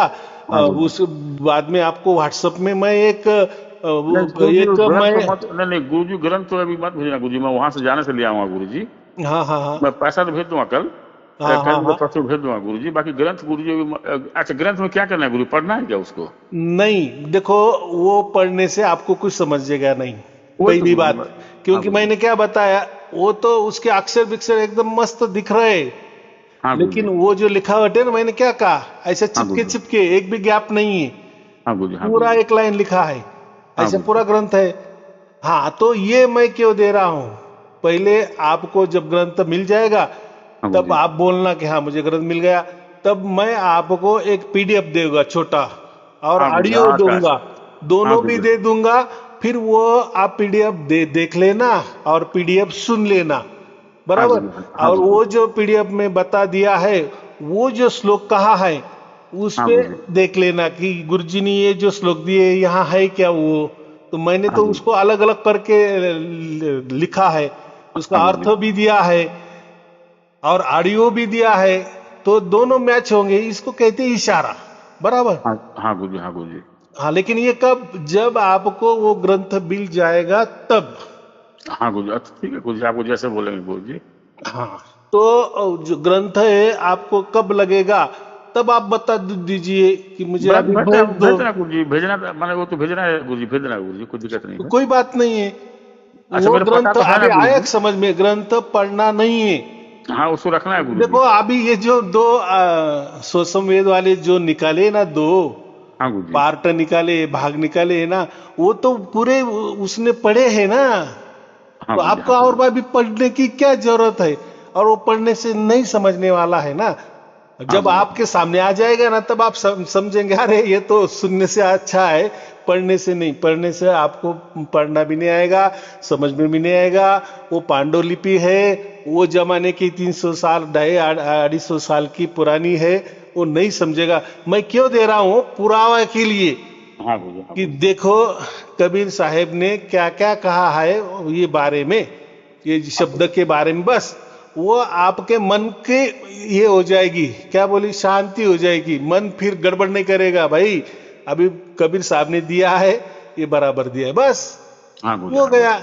हाँ गुरुजी। उस बाद में आपको व्हाट्सएप में मैं एक नहीं गुरुजी, एक ग्रंथ मैं, तो मत, नहीं नहीं गुरुजी, ग्रंथ तो अभी मत भेजना गुरुजी, मैं वहां से जाने से ले आऊंगा गुरुजी। हाँ हाँ हाँ मैं पैसा तो भेज दूंगा कल, हाँ कल हाँ नहीं तो हाँ। परसों भेज दूंगा गुरुजी। बाकी ग्रंथ गुरुजी अच्छा, ग्रंथ में क्या करना है गुरु, पढ़ना है क्या उसको? नहीं देखो, वो पढ़ने से आपको कुछ समझेगा नहीं, वही तो पहली गुरुजी बात। हाँ क्योंकि गुरुजी, मैंने क्या बताया, वो तो उसके अक्षर विक्षर एकदम मस्त दिख रहे, हाँ लेकिन गुरुजी, वो जो लिखावट है ना, मैंने क्या कहा, ऐसे हाँ चिपके गुरुजी, चिपके, एक भी गैप नहीं है, हाँ गुरुजी, हाँ पूरा गुरुजी, एक लाइन लिखा है, हाँ ऐसा गुरुजी, पूरा ग्रंथ है। हाँ, तो ये मैं क्यों दे रहा हूं, पहले आपको जब ग्रंथ मिल जाएगा हाँ तब गुरुजी। आप बोलना कि हाँ मुझे ग्रंथ मिल गया, तब मैं आपको एक पीडीएफ देगा छोटा, और हाँ गुरुजी, ऑडियो अच्छा दूंगा, अच्छा, हाँ दोनों भी गुरुजी, दे दूंगा। फिर वो आप पीडीएफ देख लेना और पीडीएफ सुन लेना, हाँ बराबर। गुरुजी, हाँ और गुरुजी, वो जो पीडीएफ में बता दिया है, वो जो श्लोक कहा है, उस हाँ पे गुरुजी, देख लेना कि गुरुजी ने ये जो श्लोक दिए यहाँ है क्या वो। तो मैंने हाँ तो गुरुजी, उसको अलग अलग करके लिखा है, उसका हाँ अर्थ गुरुजी, भी दिया है और ऑडियो भी दिया है, तो दोनों मैच होंगे, इसको कहते हैं इशारा, बराबर। हाँ हाँ गुरुजी, हाँ गुरुजी, हाँ, लेकिन ये कब, जब आपको वो ग्रंथ मिल जाएगा तब। हाँ गुरुजी, अच्छा ठीक है गुरुजी, आपको जैसे बोलेंगे गुरुजी। हाँ, तो जो ग्रंथ है आपको कब लगेगा, तब आप बता दीजिए कि मुझे बस अभी भेजना, भेज दो। भेजना गुरुजी, भेजना मैंने वो तो भेजना है गुरुजी, भेजना है गुरुजी, कोई दिक्कत नहीं तो है। कोई बात नहीं है, अच्छा, वो मेरा पता ग्रंथ तो है अभी ना आया गुरुजी? समझ में, ग्रंथ पढ़ना नहीं है। हाँ, उसको रखना है देखो गुरुजी। अभी ये जो दो स्वसंवेद वाले जो निकाले ना, दो हाँ गुरुजी, पार्ट निकाले, भाग निकाले है ना, वो तो पूरे उसने पढ़े हैं ना। हाँ तो गुरुजी, हाँ आपको और गुरुजी, भी पढ़ने की क्या जरूरत है, और वो पढ़ने से नहीं समझने वाला है ना। हाँ जब गुरुजी, आपके सामने आ जाएगा ना, तब आप समझेंगे, अरे ये तो सुनने से अच्छा है, पढ़ने से नहीं। पढ़ने से आपको पढ़ना भी नहीं आएगा, समझ में भी नहीं आएगा। वो पांडुलिपि है, वो जमाने की 300 साल, 250 साल की पुरानी है, वो नहीं समझेगा। मैं क्यों दे रहा हूं, पुरावा के लिए, हाँ गुरुजी, हाँ कि गुरुजी, देखो कबीर साहब ने क्या क्या कहा है ये बारे में, ये हाँ शब्द गुरुजी, के बारे में। बस वो आपके मन के, ये हो जाएगी, क्या बोली, शांति हो जाएगी, मन फिर गड़बड़ नहीं करेगा भाई। अभी कबीर साहब ने दिया है, ये बराबर दिया है, बस हाँ गुरुजी, हो हाँ गया।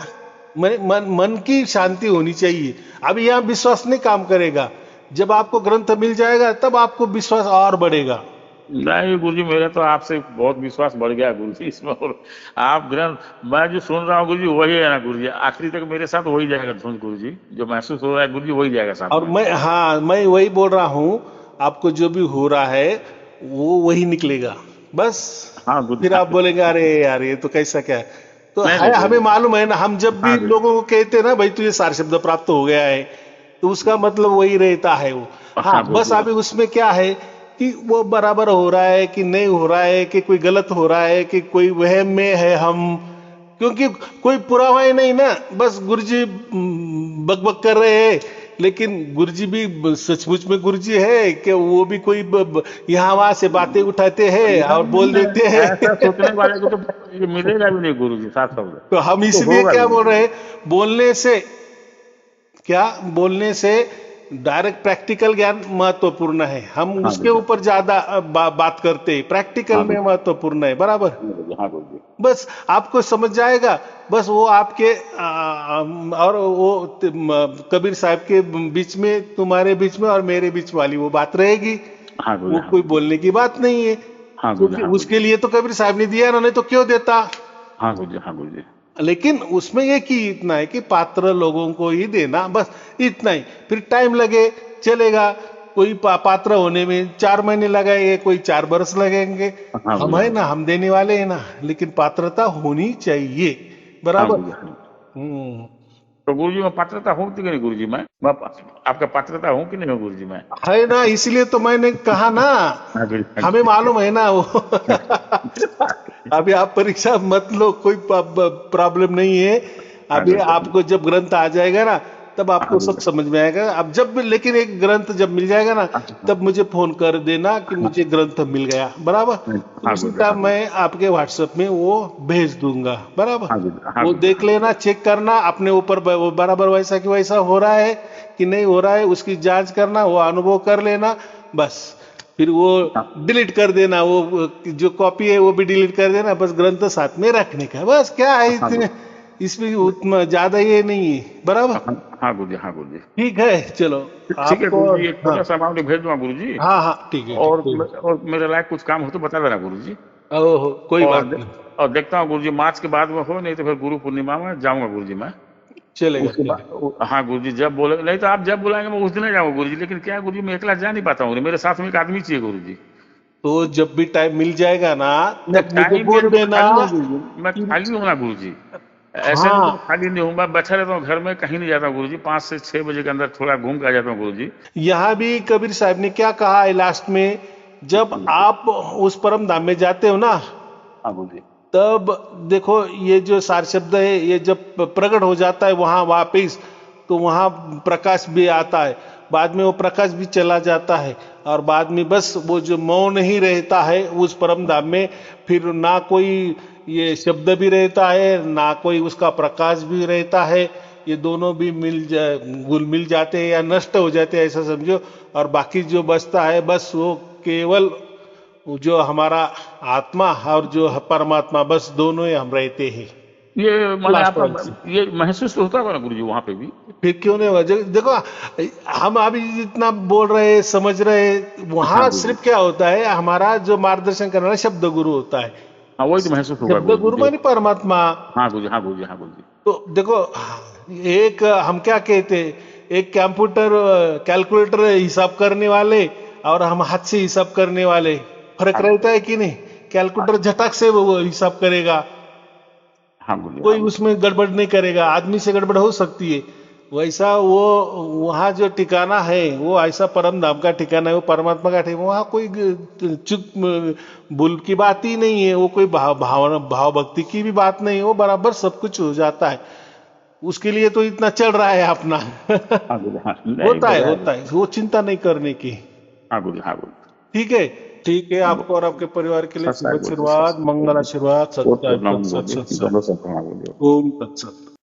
गुरुजी। मन की शांति होनी चाहिए। अभी यहाँ विश्वास नहीं काम करेगा, जब आपको ग्रंथ मिल जाएगा तब आपको विश्वास और बढ़ेगा। नहीं गुरुजी, मेरा तो आपसे बहुत विश्वास बढ़ गया गुरुजी इसमें। और आप ग्रंथ, मैं जो सुन रहा हूँ गुरुजी वही है ना गुरुजी, आखिरी तक मेरे साथ वही जाएगा धुन गुरुजी, जो महसूस हो रहा है गुरुजी वही जाएगा साथ और में। मैं, हाँ मैं वही बोल रहा हूं, आपको जो भी हो रहा है वो वही निकलेगा, बस। हाँ गुरुजी, फिर आप बोलेंगे, अरे यार ये तो कैसा क्या है। तो नहीं है, नहीं हमें गुरुजी, मालूम है ना, हम जब भी हाँ गुरुजी, लोगों को कहते हैं ना, भाई तुझे सार शब्द प्राप्त हो गया है, तो उसका मतलब वही रहता है वो। हाँ, हाँ बस गुरुजी, अभी उसमें क्या है कि वो बराबर हो रहा है कि नहीं हो रहा है, कि कोई गलत हो रहा है, कि कोई वहम में है हम। क्योंकि कोई पुरावा ही नहीं ना, बस गुरुजी बकबक कर रहे हैं। लेकिन गुरुजी भी सचमुच में गुरुजी है कि वो भी कोई यहाँ वहां से बातें उठाते हैं और नहीं बोल देते नहीं, ऐसा सोचने हैं। वाले को तो ये मिलेगा भी नहीं गुरुजी, साथ शब्द तो हम तो इसलिए होगा क्या भी बोल नहीं। रहे हैं, बोलने से क्या, बोलने से डायरेक्ट प्रैक्टिकल ज्ञान महत्वपूर्ण है, हम हाँ उसके गुरुजी, ऊपर ज्यादा बात करते हैं, प्रैक्टिकल हाँ में गुरुजी, महत्वपूर्ण है, बराबर। हाँ गुरुजी, हाँ गुरुजी, बस आपको समझ जाएगा, बस वो आपके और वो कबीर साहब के बीच में, तुम्हारे बीच में और मेरे बीच वाली वो बात रहेगी, हाँ गुरुजी, वो हाँ कोई गुरुजी, बोलने की बात नहीं है। हाँ गुरुजी, क्योंकि हाँ उसके गुरुजी, लिए तो कबीर साहब ने दिया ना, नहीं तो क्यों देता। हाँ गुरुजी, हाँ गुरुजी, लेकिन उसमें ये कि इतना है कि पात्र लोगों को ही देना, बस इतना ही। फिर टाइम लगे चलेगा, कोई पात्र होने में 4 महीने लगाएंगे, कोई 4 बरस लगेंगे। हाँ हम गुरुजी, है हाँ ना, हम देने वाले हैं ना, लेकिन पात्रता होनी चाहिए, हाँ बराबर। गुरुजी, हाँ। हम्म। तो गुरुजी मैं पात्रता हूँ कि नहीं गुरुजी, मैं आपका पात्रता हूँ कि नहीं हूँ गुरुजी मैं? है ना, इसलिए तो मैंने कहा ना, हाँ गुरुजी, हाँ हमें गुरुजी, मालूम है ना वो। अभी आप परीक्षा मत लो, कोई प्रॉब्लम नहीं है। हाँ अभी गुरुजी, आपको जब ग्रंथ आ जाएगा ना, तब हाँ आपको सब गुरुजी, समझ में आएगा। अब जब भी, लेकिन एक ग्रंथ जब मिल जाएगा ना, हाँ तब मुझे फोन कर देना कि हाँ मुझे ग्रंथ मिल गया, बराबर। तो हाँ उसी गुरुजी, हाँ टाइम गुरुजी, मैं आपके व्हाट्सएप में वो भेज दूंगा, बराबर। हाँ गुरुजी, हाँ वो गुरुजी, देख हाँ लेना, चेक करना अपने ऊपर, वो बराबर वैसा कि वैसा हो रहा है कि नहीं हो रहा है, उसकी जांच करना, वो अनुभव कर लेना, बस। फिर वो हाँ डिलीट कर देना, वो जो कॉपी है वो भी डिलीट कर देना, बस ग्रंथ साथ में रखने का, बस। क्या है हाँ इतने, गुरुजी, इसमें उतना ज्यादा ये नहीं है, बराबर। हाँ हाँ गुरुजी, हाँ गुरुजी। ठीक है, चलो। ठीक है आपको, गुरुजी, एक हाँ छोटा सा अमाउंट भेज दूंगा गुरुजी। हाँ हाँ, ठीक है, ठीक है। और मेरे लायक कुछ काम हो तो बता देना गुरुजी। ओहो, कोई और बात नहीं। और देखता हूँ गुरुजी, मार्च के बाद में हो, नहीं तो फिर गुरु पूर्णिमा में जाऊंगा गुरुजी मैं। चलेगा, उसके चलेगा। बाद हाँ गुरुजी, जब बोले, नहीं तो आप जब बुलाएंगे मैं उस दिन ही जाऊंगा गुरुजी। लेकिन क्या है गुरुजी, मैं अकेला जा नहीं पाता हूँ, मेरे साथ में एक आदमी चाहिए गुरुजी। तो जब भी टाइम मिल जाएगा ना, नहीं, तब मुझे टाइम ये बोल है कि मैं देना खाली हूँ गुरुजी, मैं कि, खाली हूँ ना गुरुजी। ऐसे नहीं कि मैं हाँ, खाली नहीं हूँ, मैं बैठा रहता हूँ घर में, कहीं नहीं जाता हूँ गुरुजी। 5 से 6 बजे के अंदर थोड़ा घूम के आ जाता हूँ गुरुजी। यहाँ भी कबीर साहब ने क्या कहा है लास्ट में, जब हाँ गुरुजी, आप उस परम धाम में जाते हो ना, हाँ गुरुजी, तब देखो, ये जो सार शब्द है, ये जब प्रकट हो जाता है वहां वापिस, तो वहां प्रकाश भी आता है, बाद में वो प्रकाश भी चला जाता है, और बाद में बस वो जो मौन ही रहता है उस परम धाम में। फिर ना कोई ये शब्द भी रहता है, ना कोई उसका प्रकाश भी रहता है। ये दोनों भी घुल मिल जाते हैं या नष्ट हो जाते हैं, ऐसा समझो। और बाकी जो बचता है, बस वो केवल जो हमारा आत्मा और जो परमात्मा, बस दोनों ही हम रहते हैं। ये माने लास्ट आपका पॉइंट से ये महसूस तो होता होगा ना गुरुजी वहां पे भी। फिर क्यों नहीं हुआ? देखो, हम अभी जितना बोल रहे हैं, समझ रहे हैं, हाँ वहां गुरुजी, सिर्फ क्या होता है, हमारा जो मार्गदर्शन करने वाला शब्द गुरु होता है। हाँ वही तो महसूस होगा शब्द गुरुजी गुरु जो। मानी परमात्मा। हाँ गुरुजी, हाँ गुरुजी, हाँ गुरुजी, तो देखो, एक हम क्या कहते हैं, एक कंप्यूटर कैलकुलेटर हिसाब करने वाले, और हम हाथ से हिसाब करने वाले, फर्क हाँ रहता गुरुजी, है कि नहीं? हाँ कैलकुलेटर झटक से वो हिसाब करेगा, हाँ गुरुजी, हाँ कोई गुरुजी, उसमें गड़बड़ नहीं करेगा। आदमी से गड़बड़ हो सकती है, वैसा वो वहाँ जो ठिकाना है, वो ऐसा परम धाम का ठिकाना है, वो परमात्मा का ठिकाना, वहाँ कोई चुप भूल की बात ही नहीं है, वो कोई भाव भक्ति की भी बात नहीं है, वो बराबर सब कुछ हो जाता है। उसके लिए तो इतना चल रहा है अपना। हाँ गुरुजी, हाँ नहीं बढ़िया है। होता है, वो चिंता नहीं करने की। हाँ गुरुजी, हाँ गुरुजी, ठीक है, ठीक है। आपको और आपके परिवार के लिए सच शुभ है गुरुजी, सच आशीर्वाद, है मंगल गुरुजी। आशीर्वाद, बहुत सत्य प्रणाम सत सत गुरुजी, सत सत। दोनों सब प्रणाम गुरुजी। ओम तत्सत।